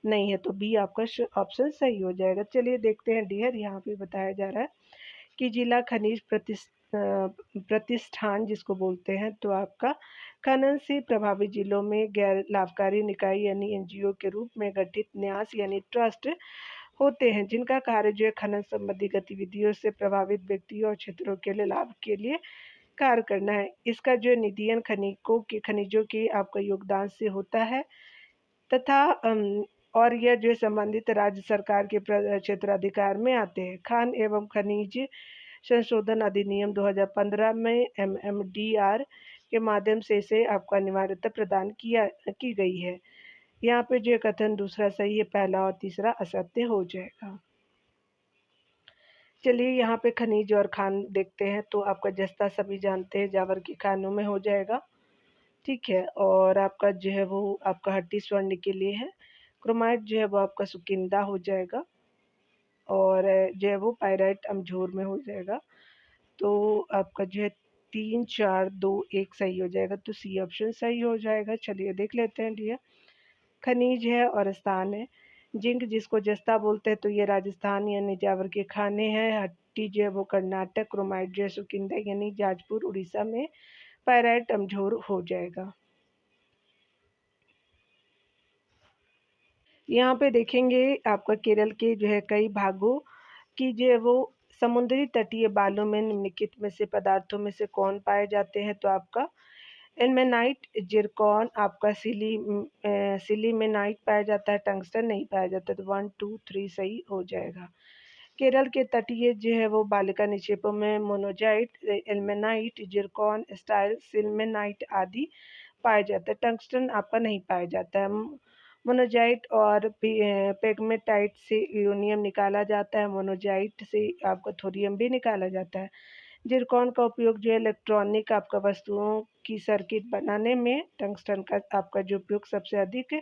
नहीं है, तो बी आपका ऑप्शन सही हो जाएगा। चलिए देखते हैं डियर, यहाँ पे बताया जा रहा है कि जिला खनिज प्रतिष्ठान जिसको बोलते हैं, तो आपका खनन से प्रभावित जिलों में गैर लाभकारी निकाय यानी एनजीओ के रूप में गठित न्यास यानी ट्रस्ट होते हैं, जिनका कार्य खनन संबंधी गतिविधियों से प्रभावित व्यक्तियों और क्षेत्रों के लिए लाभ के लिए कार्य करना है। इसका निधियन खनिजों के आपका योगदान से होता है तथा और यह संबंधित राज्य सरकार के क्षेत्राधिकार में आते हैं। खान एवं खनिज संशोधन अधिनियम 2015 में MMDR के माध्यम से इसे आपको अनिवार्यता प्रदान की गई है। यहाँ पे कथन दूसरा सही है, पहला और तीसरा असत्य हो जाएगा। चलिए यहाँ पे खनिज और खान देखते हैं, तो आपका जस्ता सभी जानते हैं जावर की खानों में हो जाएगा, ठीक है। और आपका वो आपका हट्टी स्वर्ण के लिए है। क्रोमाइट वो आपका सुकिंदा हो जाएगा, और वो पायराइट अमझोर में हो जाएगा। तो आपका 3, 4, 2, 1 सही हो जाएगा, तो सी ऑप्शन सही हो जाएगा। चलिए देख लेते हैं डियर। खनिज है और स्थान है। जिंक जिसको जस्ता बोलते हैं, तो ये राजस्थान यानी जावर के खाने हैं। हट्टी वो कर्नाटक, क्रोमाइट सुकिंदा यानी जाजपुर उड़ीसा में, पायराइट अमझोर हो जाएगा। यहाँ पे देखेंगे आपका केरल के कई भागों की वो समुद्री तटीय बालू में निम्नलिखित में से पदार्थों में से कौन पाए जाते हैं? तो आपका एल्मेनाइट, जिरकॉन, आपका सिलीमेनाइट पाया जाता है, टंगस्टन नहीं पाया जाता। तो 1, 2, 3 सही हो जाएगा। केरल के तटीय वो बालिका निक्षेपों में मोनोजाइट, एल्मेनाइट, जिरकॉन, स्टाइल, सिल्मेनाइट आदि पाया जाता है। टंगस्टन आपका नहीं पाया जाता है। मोनोजाइट और पेगमेटाइट से यूरेनियम निकाला जाता है। मोनोजाइट से आपका थोरियम भी निकाला जाता है। जिरकॉन का उपयोग इलेक्ट्रॉनिक आपका वस्तुओं की सर्किट बनाने में, टंगस्टन का आपका उपयोग सबसे अधिक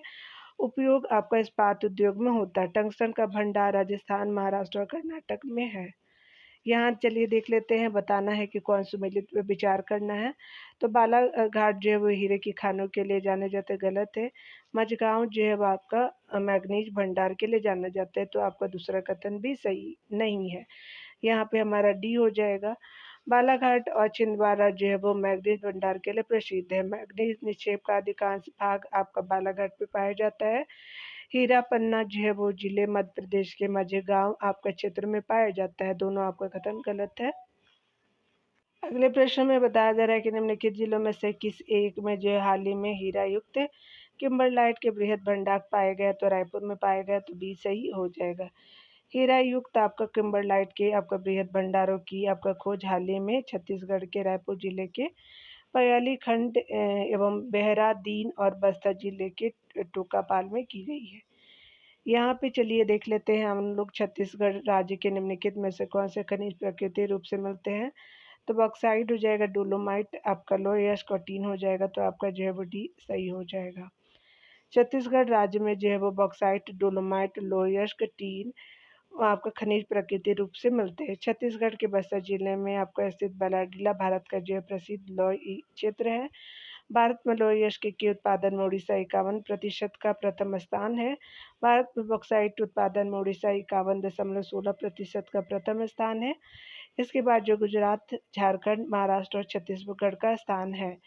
उपयोग आपका इस्पात उद्योग में होता है। टंगस्टन का भंडार राजस्थान, महाराष्ट्र और कर्नाटक में है। यहाँ चलिए देख लेते हैं, बताना है कि कौन सुमेलित पे विचार करना है। तो बालाघाट वो हीरे की खानों के लिए जाने जाते, गलत है। मझगांव वो आपका मैग्नीज भंडार के लिए जाना जाता है, तो आपका दूसरा कथन भी सही नहीं है। यहाँ पे हमारा डी हो जाएगा। बालाघाट और छिंदवाड़ा वो मैग्नीज भंडार के लिए प्रसिद्ध है। मैग्नीज निक्षेप का अधिकांश भाग आपका बालाघाट पे पाया जाता है। हीरा पन्ना वो जिले मध्य प्रदेश के माझगांव आपका क्षेत्र में पाया जाता है। दोनों आपका कथन गलत है। अगले प्रश्न में बताया जा रहा है कि निम्नलिखित जिलों में से किस एक में जो है हाल ही में हीरा युक्त किम्बरलाइट के बृहद भंडार पाए गए, तो रायपुर में पाया गया, तो बी सही हो जाएगा। हीरा युक्त आपका किम्बरलाइट के आपका बृहद भंडारों की आपका खोज हाल ही में छत्तीसगढ़ के रायपुर जिले के पयाली खंड एवं बेहरादीन और बस्तर जिले के टोकापाल में की गई है। यहाँ पे चलिए देख लेते हैं हम लोग छत्तीसगढ़ राज्य के निम्नलिखित में से कौन से खनिज प्राकृतिक रूप से मिलते हैं। तो बॉक्साइट हो जाएगा, डोलोमाइट, आपका लोहयस्क और टीन हो जाएगा, तो आपका जो है वो डी सही हो जाएगा। छत्तीसगढ़ राज्य में जो है वो बॉक्साइट, डोलोमाइट, लोहयस्क, टीन आपका खनिज प्राकृतिक रूप से मिलते हैं। छत्तीसगढ़ के बस्तर जिले में आपका स्थित बलाडीला भारत का जो है प्रसिद्ध लौह क्षेत्र है। भारत में लोहयस्क के उत्पादन में उड़ीसा 51% का प्रथम स्थान है। भारत में बॉक्साइट उत्पादन में उड़ीसा 51.16% का प्रथम स्थान है। इसके बाद जो गुजरात, झारखंड, महाराष्ट्र और छत्तीसगढ़ का स्थान है।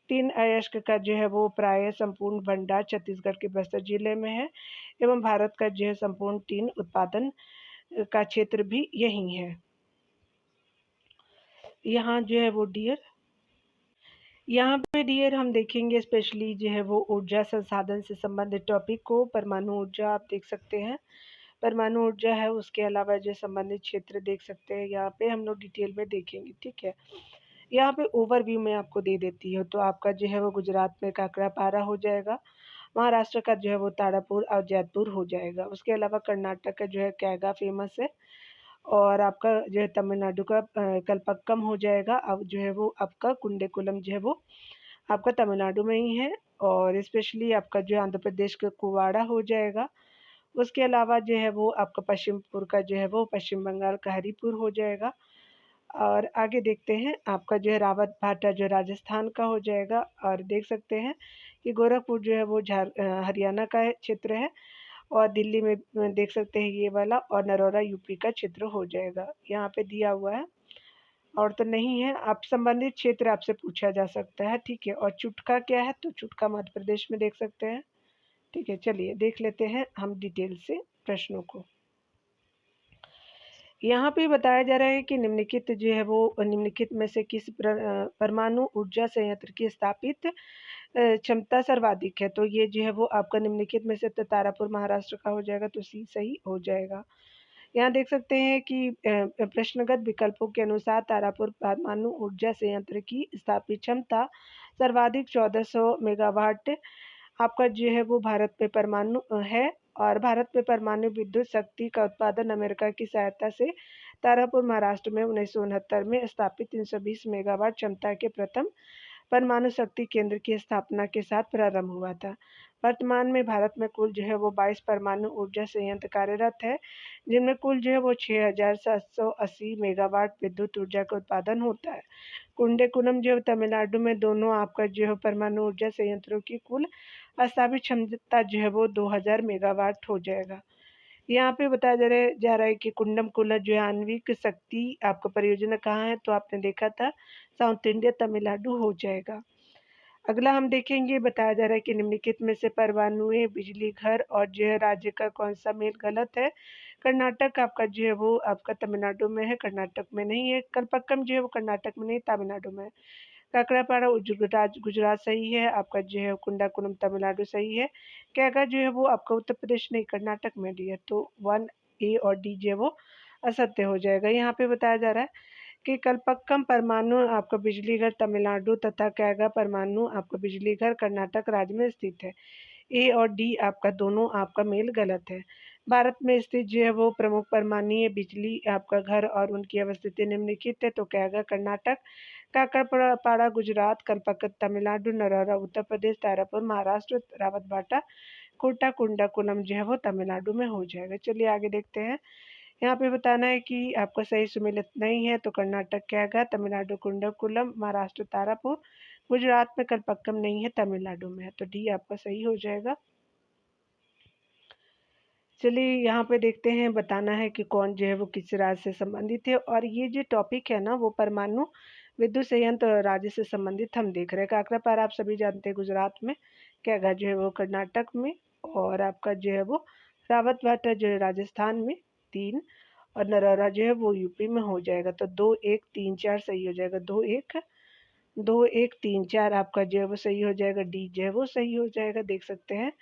टीन अयस्क का जो है वो प्राय संपूर्ण भंडार छत्तीसगढ़ के बस्तर जिले में है एवं भारत का जो है संपूर्ण टीन उत्पादन का क्षेत्र भी यही है। यहाँ जो है वो डियर यहाँ पे डियर हम देखेंगे स्पेशली जो है वो ऊर्जा संसाधन से संबंधित टॉपिक को। परमाणु ऊर्जा आप देख सकते हैं, परमाणु ऊर्जा है, उसके अलावा जो संबंधित क्षेत्र देख सकते हैं। यहाँ पे हम लोग डिटेल में देखेंगे, ठीक है। यहाँ पे ओवरव्यू में आपको दे देती हूँ। तो आपका जो है वो गुजरात में काकरापारा हो जाएगा, महाराष्ट्र का जो है वो तारापुर और जयपुर हो जाएगा। उसके अलावा कर्नाटक का जो है कैगा फेमस है, और आपका जो है तमिलनाडु का कलपक्कम हो जाएगा। अब जो है वो आपका कुंडेकुलम जो है वो आपका तमिलनाडु में ही है, और स्पेशली आपका जो आंध्र प्रदेश का कुवाड़ा हो जाएगा। उसके अलावा जो है वो आपका पश्चिमपुर का जो है वो पश्चिम बंगाल का हरिपुर हो जाएगा। और आगे देखते हैं आपका जो है रावत भाटा जो राजस्थान का हो जाएगा। और देख सकते हैं कि गोरखपुर जो है वो हरियाणा का क्षेत्र है, और दिल्ली में देख सकते हैं ये वाला, और नरोरा यूपी का क्षेत्र हो जाएगा। यहाँ पे दिया हुआ है, और तो नहीं है। आप संबंधित क्षेत्र आपसे पूछा जा सकता है, ठीक है। और चुटका क्या है, तो चुटका मध्य प्रदेश में देख सकते हैं, ठीक है। चलिए देख लेते हैं हम डिटेल से प्रश्नों को। यहाँ पे बताया जा रहा है कि निम्नलिखित जो है वो निम्नलिखित में से किस परमाणु ऊर्जा संयंत्र की स्थापित क्षमता सर्वाधिक है। तो ये जो है वो आपका निम्नलिखित में से तो तारापुर महाराष्ट्र का हो जाएगा, तो सी सही हो जाएगा। यहाँ देख सकते हैं कि प्रश्नगत विकल्पों के अनुसार तारापुर परमाणु ऊर्जा संयंत्र की स्थापित क्षमता सर्वाधिक 1400 मेगावाट आपका जो है वो भारत में परमाणु है। और भारत में परमाणु विद्युत शक्ति का उत्पादन अमेरिका की सहायता से तारापुर महाराष्ट्र में 1969 में स्थापित 320 मेगावाट क्षमता के प्रथम परमाणु शक्ति केंद्र की स्थापना के साथ प्रारंभ हुआ था। वर्तमान में भारत में कुल जो है वो 22 परमाणु ऊर्जा संयंत्र कार्यरत है, जिनमें कुल जो है वो 6780 मेगावाट विद्युत ऊर्जा का उत्पादन होता है। कुंडेकुलम जो तमिलनाडु में दोनों आपका जो है परमाणु ऊर्जा संयंत्रों की कुल स्थापित क्षमता जो है वो 2000 मेगावाट हो जाएगा। यहाँ पे बताया जा रहा है कि कुंडम कुल्ला जो है आणविक शक्ति आपका परियोजना कहाँ है, तो आपने देखा था साउथ इंडिया तमिलनाडु हो जाएगा। अगला हम देखेंगे, बताया जा रहा है कि निम्नलिखित में से परमाणु बिजली घर और जो है राज्य का कौन सा मेल गलत है। कर्नाटक आपका जो है वो आपका तमिलनाडु में है, कर्नाटक में नहीं है। कलपक्कम जो है वो कर्नाटक में नहीं, तमिलनाडु में है। काकड़ापाड़ा गुजरात सही है। आपका जो है कुंडाकुलम तमिलनाडु सही है। कैगा जो है वो आपका उत्तर प्रदेश नहीं, कर्नाटक में डी है, तो 1 ए और डी जो है वो असत्य हो जाएगा। यहाँ पे बताया जा रहा है कि कलपक्कम परमाणु आपका बिजली घर तमिलनाडु तथा कैगा परमाणु आपका बिजली घर कर्नाटक राज्य में स्थित है। ए और डी आपका दोनों आपका मेल गलत है। भारत में स्थित जो है वो प्रमुख परमाणु बिजली आपका घर और उनकी अवस्थिति निम्नलिखित है। तो कैगा कर्नाटक, काकड़पाड़ा गुजरात, कलपक्कम तमिलनाडु, नरोरा उत्तर प्रदेश, तारापुर महाराष्ट्र, रावतभाटा कुंडाकुलम जो है वो तमिलनाडु में हो जाएगा। चलिए आगे देखते हैं। यहाँ पे बताना है कि आपका सही सुमेलित नहीं है, तो कर्नाटक कैगा, तमिलनाडु कुंडाकुलम, महाराष्ट्र तारापुर, गुजरात में कलपक्कम नहीं है, तमिलनाडु में है, तो डी आपका सही हो जाएगा। चलिए यहाँ पे देखते हैं, बताना है कि कौन जो है वो किस राज्य से संबंधित है। और ये जो टॉपिक है ना वो परमाणु विद्युत संयंत्र राज्य से संबंधित हम देख रहे हैं। काकरापारा आप सभी जानते हैं गुजरात में, कैगा जो है वो कर्नाटक में, और आपका जो है वो रावतभाटा जो है राजस्थान में 3, और नरौरा जो है वो यूपी में हो जाएगा। तो 2, 1, 3, 4 सही हो जाएगा। 2, 1, 2, 1, 3, 4 आपका जो है वो सही हो जाएगा। डी जो है वो सही हो जाएगा, देख सकते हैं।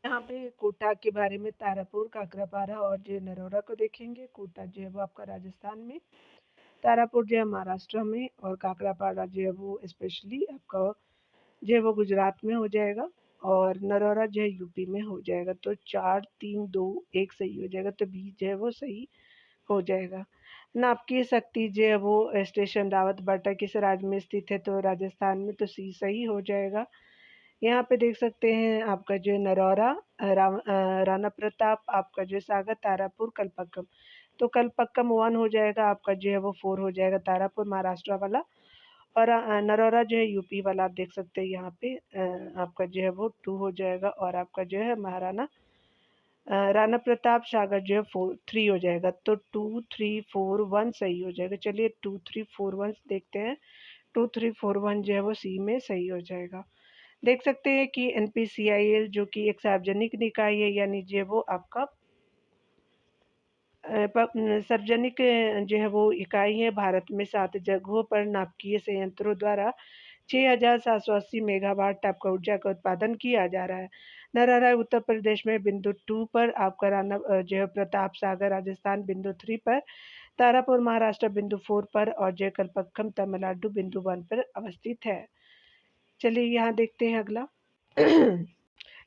यहाँ पे कोटा के बारे में तारापुर, काकरापारा और जो नरौरा को देखेंगे। कोटा जो है वो आपका राजस्थान में, तारापुर जो है महाराष्ट्र में और काकरापारा जो है वो स्पेशली आपका जो है वो गुजरात में हो जाएगा और नरौरा जो है यूपी में हो जाएगा। तो 4, 3, 2, 1 सही हो जाएगा। तो बी जो है वो सही हो जाएगा। नापकी शक्ति जो है वो स्टेशन रावतबाटा किस राज्य में स्थित है? तो राजस्थान में। तो सी सही हो जाएगा। यहाँ पे देख सकते हैं आपका जो है नरौरा, राणा प्रताप, आपका जो है सागर, तारापुर, कलपक्कम। तो कलपक्कम 1 हो जाएगा, आपका जो है वो 4 हो जाएगा, तारापुर महाराष्ट्र वाला। और नरौरा जो है यूपी वाला, आप देख सकते हैं यहाँ पे आपका जो है वो 2 हो जाएगा और आपका जो है महाराणा राणा प्रताप सागर जो है 3 हो जाएगा। तो 2, 3, 4, 1 सही हो जाएगा। चलिए 2, 3, 4, 1 देखते हैं। 2, 3, 4, 1 जो है वो सी में सही हो जाएगा। देख सकते हैं कि एनपीसीआईएल जो कि एक सार्वजनिक निकाय है, यानी जो वो आपका सार्वजनिक जो है वो इकाई है। भारत में 7 जगहों पर नाभिकीय संयंत्रों द्वारा 6,780 मेगावाट आपका ऊर्जा का उत्पादन किया जा रहा है। नरहरा उत्तर प्रदेश में बिंदु 2 पर, आपका राणा जो है प्रताप सागर राजस्थान बिंदु 3 पर, तारापुर महाराष्ट्र बिंदु 4 पर और जय कलपक्कम तमिलनाडु बिंदु 1 पर अवस्थित है। चलिए यहाँ देखते हैं अगला।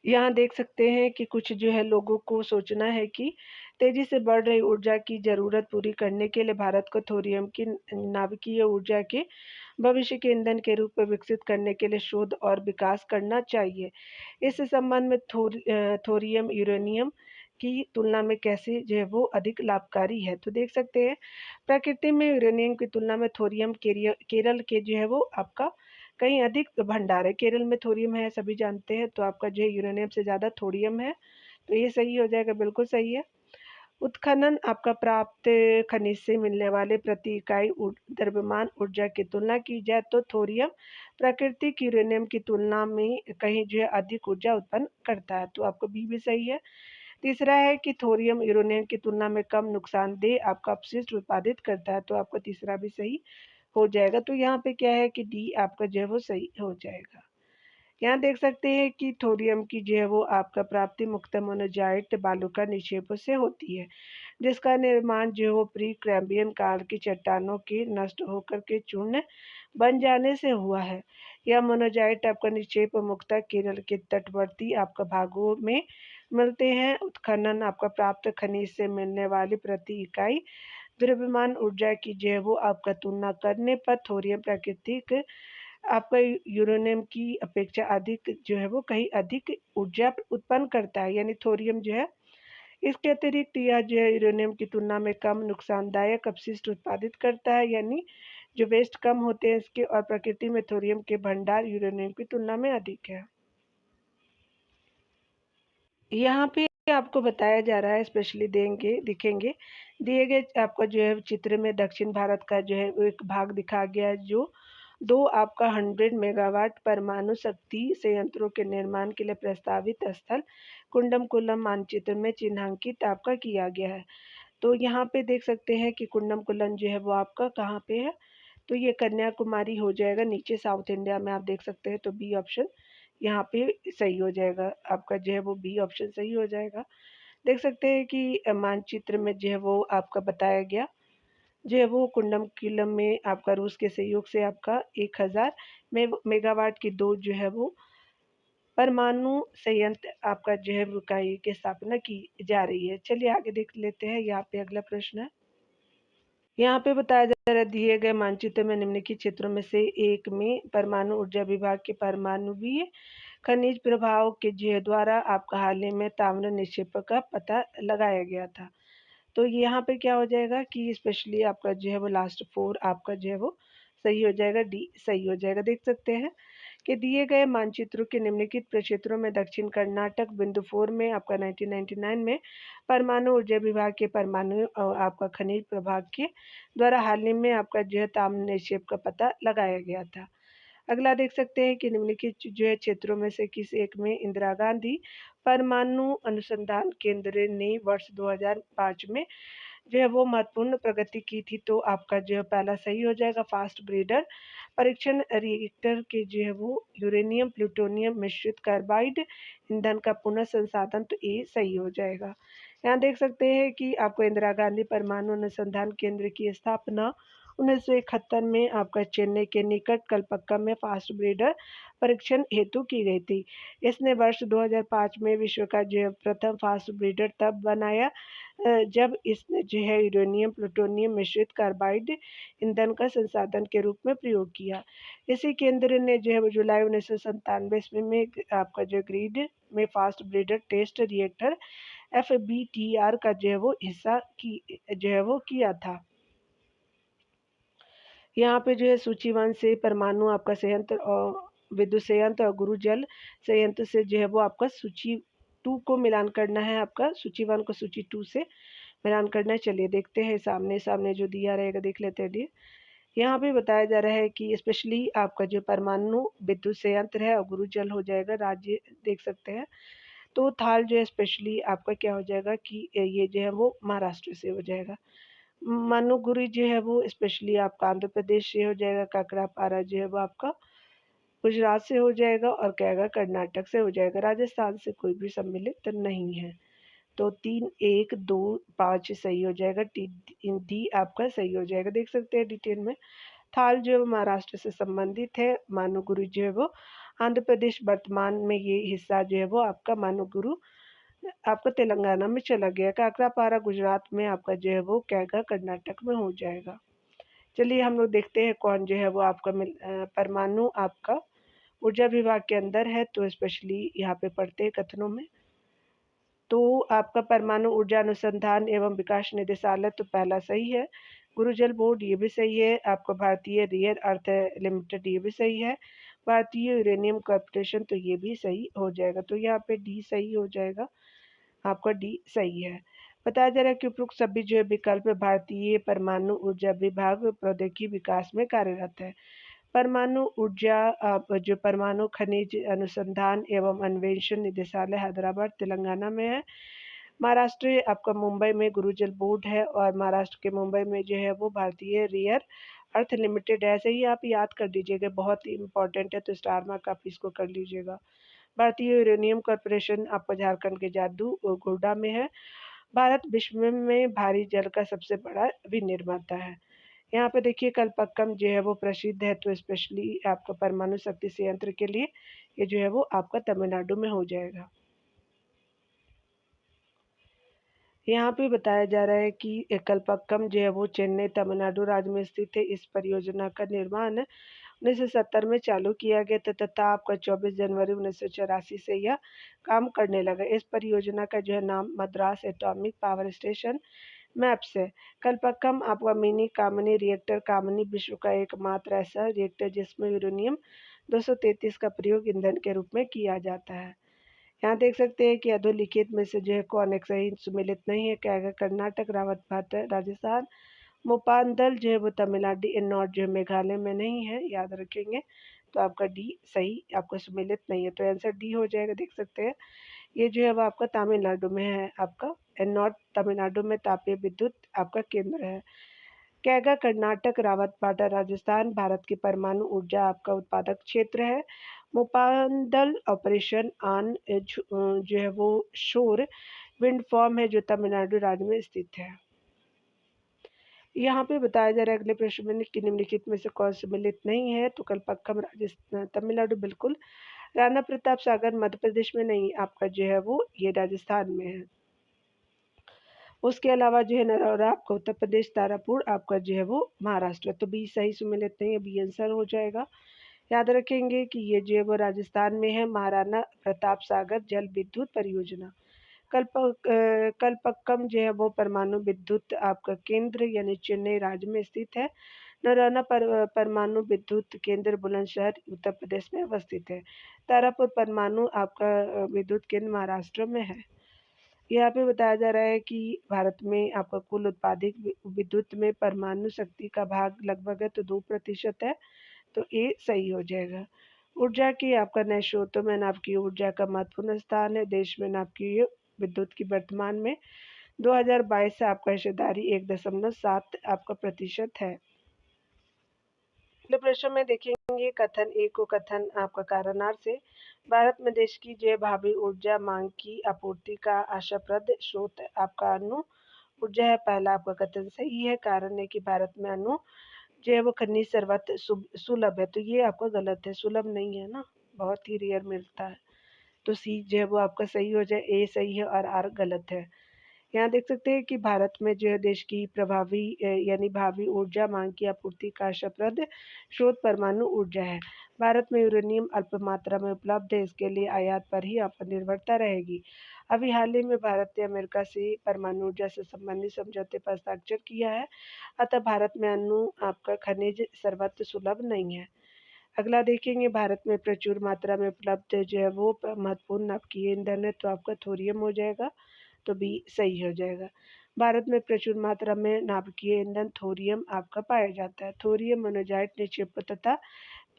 यहाँ देख सकते हैं कि कुछ जो है लोगों को सोचना है कि तेजी से बढ़ रही ऊर्जा की जरूरत पूरी करने के लिए भारत को थोरियम की नाभिकीय ऊर्जा के भविष्य के ईंधन के रूप में विकसित करने के लिए शोध और विकास करना चाहिए। इस संबंध में थोरियम यूरेनियम की तुलना में कैसे जो है वो अधिक लाभकारी है? तो देख सकते हैं प्रकृति में यूरेनियम की तुलना में थोरियम केरल के जो है वो आपका कहीं अधिक भंडार है। केरल में थोरियम है, सभी जानते हैं। तो आपका जो है यूरेनियम से ज़्यादा थोरियम है। तो ये सही हो जाएगा, बिल्कुल सही है। उत्खनन आपका प्राप्त खनिज से मिलने वाले प्रति इकाई द्रव्यमान ऊर्जा की तुलना की जाए तो थोरियम प्राकृतिक यूरेनियम की तुलना में कहीं जो है अधिक ऊर्जा उत्पन्न करता है। तो आपको बी भी सही है। तीसरा है कि थोरियम यूरेनियम की तुलना में कम नुकसानदेह आपका अपशिष्ट उत्पादित करता है। तो आपका तीसरा भी सही हो जाएगा। तो यहाँ पे क्या है कि डी आपका जो है वो सही हो जाएगा। यहाँ देख सकते हैं कि थोरियम की जो है वो आपका प्राप्ति मुख्यतः मोनोजाइट बालू का निक्षेपों से होती है, जिसका निर्माण जो है वो प्री कैम्ब्रियन काल की चट्टानों के नष्ट होकर के चूर्ण बन जाने से हुआ है। यह मोनोजाइट आपका निक्षेप मुख्यतः केरल के तटवर्ती आपका भागों में मिलते हैं। उत्खनन आपका प्राप्त खनिज से मिलने वाली प्रति इकाई द्रव्यमान ऊर्जा की जो है वो आपका तुलना करने पर थोरियम प्राकृतिक आपका यूरेनियम की अपेक्षा अधिक जो है वो कहीं अधिक ऊर्जा उत्पन्न करता है, यानी थोरियम जो है। इसके अतिरिक्त यह जो है यूरेनियम की तुलना में कम नुकसानदायक अपशिष्ट उत्पादित करता है, यानी जो वेस्ट कम होते हैं इसके, और प्रकृति में थोरियम के भंडार यूरेनियम की तुलना में अधिक है। यहाँ पे आपको बताया जा रहा है, स्पेशली देंगे दिखेंगे दिए गए आपका जो है चित्र में दक्षिण भारत का जो है वो एक भाग दिखा गया है, जो 2 आपका 100 मेगावाट परमाणु शक्ति संयंत्रों के निर्माण के लिए प्रस्तावित स्थल कुंडमकुलम मानचित्र में चिन्हांकित आपका किया गया है। तो यहाँ पे देख सकते हैं कि कुंडमकुलम जो है वो आपका कहाँ पे है? तो ये कन्याकुमारी हो जाएगा, नीचे साउथ इंडिया में आप देख सकते हैं। तो बी ऑप्शन यहाँ पे सही हो जाएगा, आपका जो है वो बी ऑप्शन सही हो जाएगा। देख सकते हैं कि मानचित्र में जो है वो आपका बताया गया जो है वो कुंडमकुलम में आपका रूस के सहयोग से आपका 1000 मेगावाट की 2 जो है वो परमाणु संयंत्र आपका जो है वो इकाई की स्थापना की जा रही है। चलिए आगे देख लेते हैं। यहाँ पे अगला प्रश्न है। यहाँ पे बताया जा रहा है दिए गए मानचित्र में निम्नलिखित क्षेत्रों में से एक में परमाणु ऊर्जा विभाग के परमाणुवीय खनिज प्रभाव के जो द्वारा आपका हाल ही में ताम्र निक्षेप का पता लगाया गया था। तो यहाँ पे क्या हो जाएगा कि स्पेशली आपका जो है वो लास्ट 4 आपका जो है वो सही हो जाएगा, डी सही हो जाएगा। देख सकते हैं कि दिए गए मानचित्रों के निम्नलिखित प्रक्षेत्रों में दक्षिण कर्नाटक बिंदु 4 में आपका 1999 में परमाणु ऊर्जा विभाग के परमाणु आपका खनिज प्रभाग के द्वारा हाल ही में आपका जो है ताम्र निक्षेप का पता लगाया गया था। अगला देख सकते हैं कि निम्नलिखित जो है क्षेत्रों में से किस एक में इंदिरा गांधी परमाणु अनुसंधान केंद्र ने वर्ष 2005 में जो है वो महत्वपूर्ण प्रगति की थी। तो आपका जो है पहला सही हो जाएगा फास्ट ब्रीडर परीक्षण रिएक्टर के जो है वो यूरेनियम प्लूटोनियम मिश्रित कार्बाइड ईंधन का पुनः संसाधन, तो ये सही हो जाएगा। यहाँ देख सकते हैं कि आपको इंदिरा गांधी परमाणु अनुसंधान केंद्र की स्थापना 1971 में आपका चेन्नई के निकट कलपक्कम में फास्ट ब्रीडर परीक्षण हेतु की गई थी। इसने वर्ष 2005 में विश्व का जो प्रथम फास्ट ब्रीडर तब बनाया जब इसने जो है यूरेनियम प्लूटोनियम मिश्रित कार्बाइड ईंधन का संसाधन के रूप में प्रयोग किया। इसी केंद्र ने जो है जुलाई 1997 ईस्वी में आपका जो ग्रीड में fast breeder test reactor FBTR का जो है वो हिस्सा की जो है वो किया था। यहाँ पे जो है सूचीवन से परमाणु आपका संयंत्र और विद्युत संयंत्र और गुरु जल संयंत्र से जो है वो आपका सूची 2 को मिलान करना है, आपका सूची 1 को सूची 2 से मिलान करना है। चलिए देखते हैं सामने सामने जो दिया रहेगा, देख लेते हैं डियर। यहाँ पे बताया जा रहा है कि स्पेशली आपका जो परमाणु विद्युत संयंत्र है और गुरु जल हो जाएगा राज्य, देख सकते हैं। तो थाल जो है स्पेशली आपका क्या हो जाएगा कि ये जो है वो महाराष्ट्र से हो जाएगा। मनुगुरी जो है वो स्पेशली आपका आंध्र प्रदेश से हो जाएगा। काकरापारा जो है वो आपका गुजरात से हो जाएगा और कैगा कर्नाटक से हो जाएगा। राजस्थान से कोई भी सम्मिलित नहीं है। तो 3, 1, 2, 5 सही हो जाएगा। डी आपका सही हो जाएगा। देख सकते हैं डिटेल में। थाल जो है वो महाराष्ट्र से संबंधित है। मानुगुरु जो है वो आंध्र प्रदेश, वर्तमान में ये हिस्सा जो है वो आपका मानुगुरु आपका तेलंगाना में चला गया। काकरापारा गुजरात में, आपका जो है वो कैगा कर्नाटक में हो जाएगा। चलिए हम लोग देखते हैं कौन जो है वो आपका परमाणु आपका ऊर्जा विभाग के अंदर है। तो स्पेशली यहाँ पे पढ़ते हैं कथनों में। तो आपका परमाणु ऊर्जा अनुसंधान एवं विकास निदेशालय तो पहला सही है। गुरुजल बोर्ड ये भी सही है। आपका भारतीय रेयर अर्थ लिमिटेड ये भी सही है। भारतीय यूरेनियम कॉर्पोरेशन तो ये भी सही हो जाएगा। तो यहाँ पे डी सही हो जाएगा। आपका डी सही है। बताया जा रहा है कि उपरोक्त सभी जो विकल्प भारतीय परमाणु ऊर्जा विभाग प्रौद्योगिकी विकास में कार्यरत है। परमाणु ऊर्जा जो परमाणु खनिज अनुसंधान एवं अन्वेषण निदेशालय हैदराबाद तेलंगाना में है। महाराष्ट्र आपका मुंबई में गुरुजल बोर्ड है और महाराष्ट्र के मुंबई में जो है वो भारतीय रेयर अर्थ लिमिटेड है। ऐसे ही आप याद कर दीजिएगा, बहुत ही इंपॉर्टेंट है, तो स्टार मार्क आप इसको कर लीजिएगा। भारतीय यूरेनियम कॉर्पोरेशन आपका झारखंड के जादू गोड्डा में है। भारत विश्व में भारी जल का सबसे बड़ा विनिर्माता है। यहाँ पे देखिए कलपक्कम जो है वो प्रसिद्ध है। तो स्पेशली आपका परमाणु शक्ति संयंत्र के लिए ये जो है वो आपका तमिलनाडु में हो जाएगा। यहाँ पे बताया जा रहा है कि कलपक्कम जो है वो चेन्नई तमिलनाडु राज्य में स्थित है। इस परियोजना का निर्माण 1970 में चालू किया गया था तथा आपका 24 जनवरी 1984 से यह काम करने लगा। इस परियोजना का जो है नाम Madras atomic power station maps है। कलपक्कम आपका मिनी कामिनी रिएक्टर, कामिनी विश्व का एकमात्र ऐसा रिएक्टर जिसमें यूरेनियम 233 का प्रयोग ईंधन के रूप में किया जाता है। यहाँ देख सकते हैं कि अधोलिखित में से जो है कौन एक सही सुमेलित नहीं है। क्या है? कर्नाटक, रावतभाट राजस्थान, मोपांदल जो है वो तमिलनाडु, एन्नौर जो है मेघालय में नहीं है, याद रखेंगे। तो आपका डी सही आपका सुमेलित नहीं है, तो आंसर डी हो जाएगा। देख सकते हैं ये जो है वो आपका तमिलनाडु में है। आपका एन्नौर तमिलनाडु में तापीय विद्युत आपका केंद्र है। कैगा कर्नाटक, रावतभाटा राजस्थान भारत की परमाणु ऊर्जा आपका उत्पादक क्षेत्र है। मोपांदल ऑपरेशन ऑन जो है वो शोर विंड फार्म है जो तमिलनाडु राज्य में स्थित है। यहाँ पे बताया जा रहा है अगले प्रश्न में कि निम्नलिखित में से कौन सम्मिलित नहीं है। तो कलपक्कम राजस्थान तमिलनाडु बिल्कुल। राणा प्रताप सागर मध्य प्रदेश में नहीं, आपका जो है वो ये राजस्थान में है। उसके अलावा जो है नरौरा आपका उत्तर प्रदेश, तारापुर आपका जो है वो महाराष्ट्र। तो बी सही सुमेलित नहीं है, बी आंसर हो जाएगा। याद रखेंगे कि ये जो है वो राजस्थान में है, महाराणा प्रताप सागर जल विद्युत परियोजना। कलपक्कम जो है वो परमाणु विद्युत आपका केंद्र यानी चेन्नई राज्य में स्थित है। नरौना परमाणु विद्युत केंद्र बुलंदशहर उत्तर प्रदेश में अवस्थित है। तारापुर परमाणु आपका विद्युत केंद्र महाराष्ट्र में है। यहाँ पे बताया जा रहा है कि भारत में आपका कुल उत्पादित विद्युत में परमाणु शक्ति का भाग लगभग है तो 2% है। तो ये सही हो जाएगा। ऊर्जा की आपका नए स्रोतों में नाभ की ऊर्जा का महत्वपूर्ण स्थान है। देश में नाभ की विद्युत की वर्तमान में 2022 से आपका हिस्सेदारी 1.7 आपका प्रतिशत है। अगले प्रश्न में देखेंगे कथन ए को कथन आपका कारणार्थ से भारत में देश की जो भावी ऊर्जा मांग की आपूर्ति का आशाप्रद स्रोत आपका अणु ऊर्जा है। पहला आपका कथन सही है। कारण है कि भारत में अणु जो है वो खनिज सर्वत्र सुलभ है, तो ये आपका गलत है, सुलभ नहीं है ना, बहुत ही रेयर मिलता है। तो सी जो है वो आपका सही हो जाए, ए सही है और आर गलत है। यहाँ देख सकते हैं कि भारत में जो है देश की प्रभावी यानी भावी ऊर्जा मांग की आपूर्ति का आशाप्रद स्रोत परमाणु ऊर्जा है। भारत में यूरेनियम अल्प मात्रा में उपलब्ध है, इसके लिए आयात पर ही आपकी निर्भरता रहेगी। अभी हाल ही में भारत ने अमेरिका से परमाणु ऊर्जा से संबंधित समझौते पर हस्ताक्षर किया है, अतः भारत में अणु आपका खनिज सर्वत्र सुलभ नहीं है। अगला देखेंगे भारत में प्रचुर मात्रा में उपलब्ध जो है वो महत्वपूर्ण आपकी ईंधन है, तो आपका थोरियम हो जाएगा, तो बी सही हो जाएगा। भारत में प्रचुर मात्रा में नाभिकीय ईंधन थोरियम आपका पाया जाता है। थोरियम मोनोजाइट निक्षेप तथा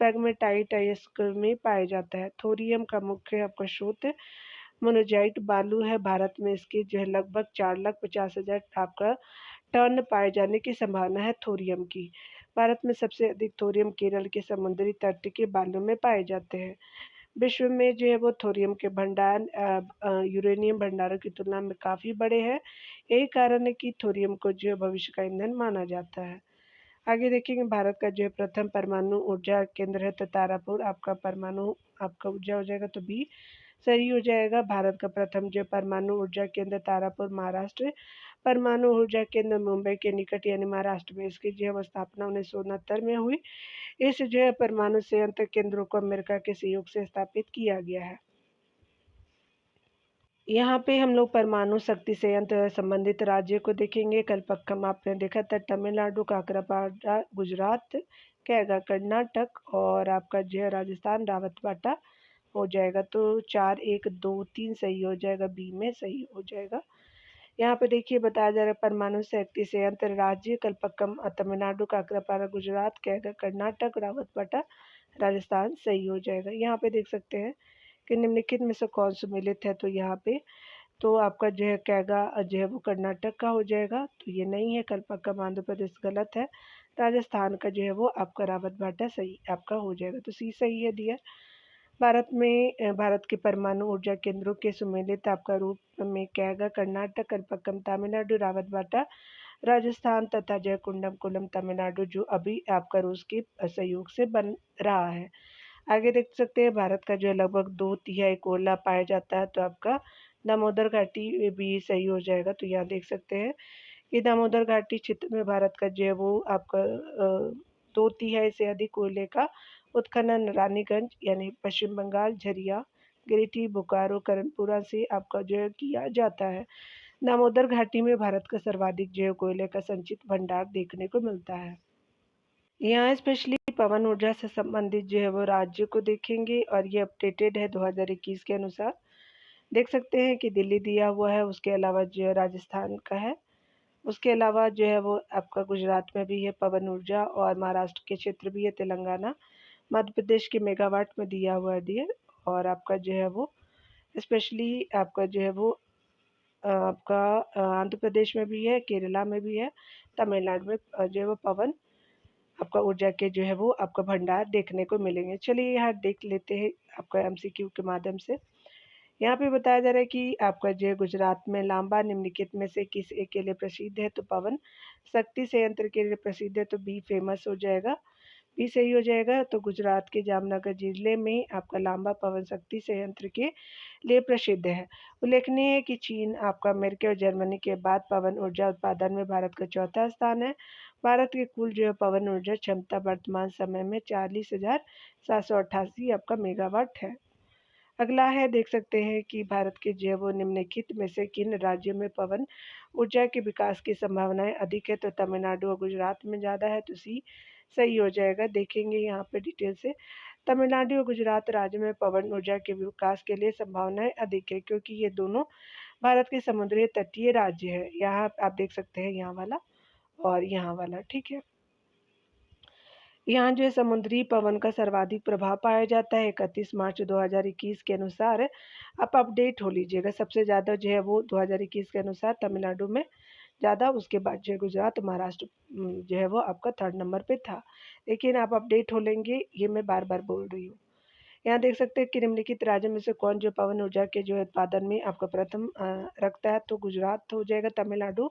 पैगमेटाइट अयस्क में पाया जाता है। थोरियम का मुख्य आपका स्रोत मोनोजाइट बालू है। भारत में इसके जो है लगभग 4,50,000 आपका टन पाए जाने की संभावना है थोरियम की। भारत में सबसे अधिक थोरियम केरल के समुद्री तट के बालू में पाए जाते हैं। विश्व में जो है वो थोरियम के भंडार यूरेनियम भंडारों की तुलना में काफ़ी बड़े हैं। यही कारण है कि थोरियम को जो है भविष्य का ईंधन माना जाता है। आगे देखेंगे भारत का जो है प्रथम परमाणु ऊर्जा केंद्र है तो तारापुर आपका परमाणु आपका ऊर्जा हो जाएगा, तो बी सही हो जाएगा। भारत का प्रथम जो परमाणु ऊर्जा केंद्र तारापुर महाराष्ट्र परमाणु ऊर्जा केंद्र मुंबई के निकट यानी महाराष्ट्र में इसकी जो है स्थापना 1969 में हुई। इस जो है परमाणु संयंत्र केंद्रों को अमेरिका के सहयोग से स्थापित किया गया है। यहाँ पे हम लोग परमाणु शक्ति संयंत्र संबंधित राज्य को देखेंगे। कलपक्कम आपने देखा था तमिलनाडु, काकरापाड़ा गुजरात, कैगा कर्नाटक और आपका जो है राजस्थान रावतबाटा हो जाएगा। तो 4 1 2 3 सही हो जाएगा, बी में सही हो जाएगा। यहाँ पे देखिए बताया जा रहा है परमाणु शक्ति संयंत्र राज्य कलपक्कम तमिलनाडु, काकरापाड़ा गुजरात, कैगा कर्नाटक, रावतबाटा राजस्थान सही हो जाएगा। यहाँ पे देख सकते हैं कि निम्नलिखित में से कौन सम्मिलित है, तो यहाँ पे तो आपका जो है कैगा जो है वो कर्नाटक का हो जाएगा, तो ये नहीं है। कलपक्कम आंध्र प्रदेश गलत है। राजस्थान का जो है वो आपका रावतबाटा सही आपका हो जाएगा, तो सी सही है डियर। भारत में भारत के परमाणु ऊर्जा केंद्रों के सुमेलित आपका रूप में कैगा कर्नाटक, कलपक्कम तमिलनाडु, रावतबाटा राजस्थान तथा जयकुंडम कुलम तमिलनाडु जो अभी आपका रूस के सहयोग से बन रहा है। आगे देख सकते हैं भारत का जो है लगभग 2/3 कोयला पाया जाता है, तो आपका दामोदर घाटी भी सही हो जाएगा। तो यहाँ देख सकते हैं कि दामोदर घाटी क्षेत्र में भारत का जो है वो आपका 2/3 से अधिक कोयले का उत्खनन रानीगंज यानी पश्चिम बंगाल, झरिया, गिरिटी, बोकारो, करणपुरा से आपका जो है किया जाता है। दामोदर घाटी में भारत का सर्वाधिक जो है कोयले का संचित भंडार देखने को मिलता है। यहाँ स्पेशली पवन ऊर्जा से संबंधित जो है वो राज्य को देखेंगे और ये अपडेटेड है 2021 के अनुसार। देख सकते हैं कि दिल्ली दिया हुआ है, उसके अलावा जो है राजस्थान का है, उसके अलावा जो है वो आपका गुजरात में भी है पवन ऊर्जा और महाराष्ट्र के क्षेत्र भी है, तेलंगाना, मध्य प्रदेश के मेगावाट में दिया हुआ है डियर। और आपका जो है वो स्पेशली आपका जो है वो आपका आंध्र प्रदेश में भी है, केरला में भी है, तमिलनाडु में जो है वो पवन आपका ऊर्जा के जो है वो आपका भंडार देखने को मिलेंगे। चलिए यहाँ देख लेते हैं आपका एमसीक्यू के माध्यम से। यहाँ पे बताया जा रहा है कि आपका जो है गुजरात में लांबा निम्नलिखित में से किस एक के लिए प्रसिद्ध है, तो पवन शक्ति संयंत्र के लिए प्रसिद्ध है, तो बी फेमस हो जाएगा, बी सही हो जाएगा। तो गुजरात के जामनगर जिले में आपका लांबा पवन शक्ति संयंत्र के लिए प्रसिद्ध है। उल्लेखनीय है कि चीन आपका अमेरिका और जर्मनी के बाद पवन ऊर्जा उत्पादन में भारत का चौथा स्थान है। भारत की कुल जो है पवन ऊर्जा क्षमता वर्तमान समय में 40,788 आपका मेगावाट है। अगला है देख सकते हैं कि भारत के जो है वो निम्नलिखित में से किन राज्यों में पवन ऊर्जा के विकास की संभावनाएं अधिक है, तो तमिलनाडु और गुजरात में ज़्यादा है, तो सी सही हो जाएगा। देखेंगे यहाँ पे डिटेल से। तमिलनाडु और गुजरात राज्य में पवन ऊर्जा के विकास के लिए संभावनाएं अधिक है, क्योंकि ये दोनों भारत के समुद्री तटीय राज्य है। यहाँ आप देख सकते हैं यहाँ वाला और यहाँ वाला, ठीक है। यहाँ जो है समुद्री पवन का सर्वाधिक प्रभाव पाया जाता है। 31 मार्च 2021 के अनुसार आप अपडेट हो लीजिएगा। सबसे ज़्यादा जो है वो 2021 के अनुसार तमिलनाडु में ज़्यादा, उसके बाद जो है गुजरात, महाराष्ट्र जो है वो आपका 3rd नंबर पे था। लेकिन आप अपडेट हो लेंगे, ये मैं बार-बार बोल रही हूँ। यहाँ देख सकते हैं कि निम्नलिखित राज्यों में से कौन जो पवन ऊर्जा के जो है उत्पादन में आपका प्रथम रखता है, तो गुजरात हो जाएगा, तमिलनाडु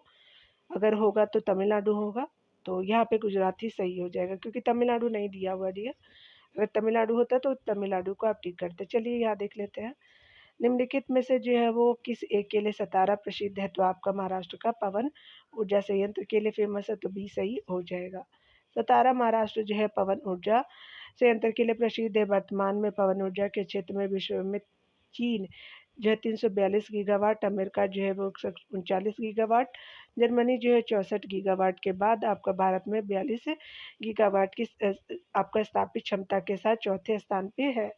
अगर होगा तो तमिलनाडु होगा, तो यहाँ पे गुजरात ही सही हो जाएगा क्योंकि तमिलनाडु नहीं दिया हुआ डियर। अगर तमिलनाडु होता तो तमिलनाडु को आप टिक करते। चलिए यहाँ देख लेते हैं, निम्नलिखित में से जो है वो किस एक के लिए सतारा प्रसिद्ध है, तो आपका महाराष्ट्र का पवन ऊर्जा संयंत्र के लिए फेमस है, तो बी सही हो जाएगा। सतारा महाराष्ट्र जो है पवन ऊर्जा संयंत्र के लिए प्रसिद्ध है। वर्तमान में पवन ऊर्जा के क्षेत्र में विश्व में चीन जो है 342 गीगावाट, अमेरिका जो है वो 139 गीगावाट, जर्मनी जो है 64 गीगावाट के बाद आपका भारत में 42 गीगावाट की आपका स्थापित क्षमता के साथ चौथे स्थान पे है।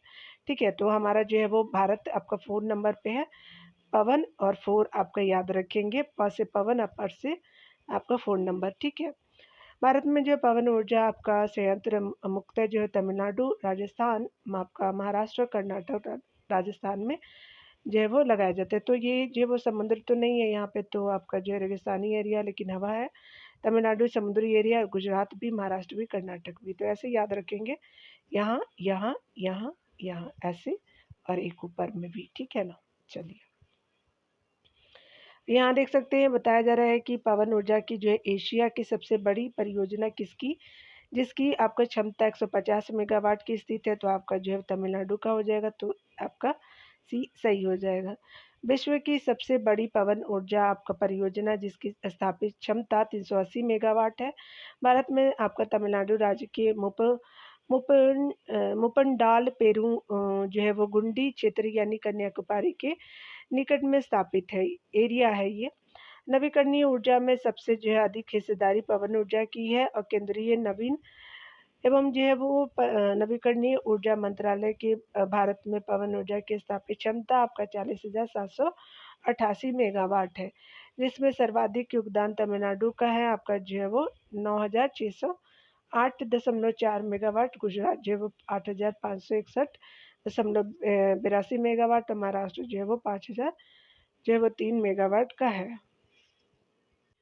ठीक है, तो हमारा जो है वो भारत आपका 4 नंबर पे है। पवन और 4 आपका याद रखेंगे, प से पवन और पर से आपका 4 नंबर। ठीक है, भारत में जो पवन ऊर्जा आपका संयंत्र मुख्यतः जो है तमिलनाडु, राजस्थान, आपका महाराष्ट्र, कर्नाटक, राजस्थान में जो है वो लगाए जाते हैं। तो ये जो वो समुद्र तो नहीं है यहाँ पे, तो आपका जो है रेगिस्तानी एरिया लेकिन हवा है। तमिलनाडु समुद्री एरिया, गुजरात भी, महाराष्ट्र भी, कर्नाटक भी। तो ऐसे याद रखेंगे, यहाँ, यहाँ, यहाँ, यहाँ ऐसे, और एक ऊपर में भी। ठीक है ना, चलिए यहाँ देख सकते हैं, बताया जा रहा है कि पवन ऊर्जा की जो है एशिया की सबसे बड़ी परियोजना किसकी, जिसकी आपका क्षमता 150 मेगावाट की स्थित है, तो आपका जो है तमिलनाडु का हो जाएगा, तो आपका सी सही हो जाएगा। विश्व की सबसे बड़ी पवन ऊर्जा आपका परियोजना जिसकी स्थापित क्षमता 380 मेगावाट है, भारत में आपका तमिलनाडु राज्य के मुपंडाल पेरू जो है वो गुंडी क्षेत्र यानी कन्याकुमारी के निकट में स्थापित है, एरिया है ये। नवीकरणीय ऊर्जा में सबसे जो है अधिक हिस्सेदारी पवन ऊर्जा की है, और केंद्रीय नवीन एवं जो है वो नवीकरणीय ऊर्जा मंत्रालय के भारत में पवन ऊर्जा की स्थापित क्षमता आपका 40,788 मेगावाट है, जिसमें सर्वाधिक योगदान तमिलनाडु का है, आपका जो है वो 9,608.4 मेगावाट, गुजरात जो है वो 8,561.82 मेगावाट, और महाराष्ट्र जो है वो 5,000 जो है वो 3 मेगावाट का है।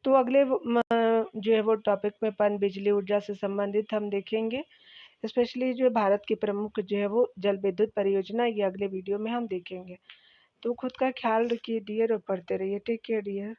तो अगले जो है वो टॉपिक में पन बिजली ऊर्जा से संबंधित हम देखेंगे, स्पेशली जो भारत की प्रमुख जो है वो जल विद्युत परियोजना, ये अगले वीडियो में हम देखेंगे। तो खुद का ख्याल रखिए डियर और पढ़ते रहिए। Take care dear.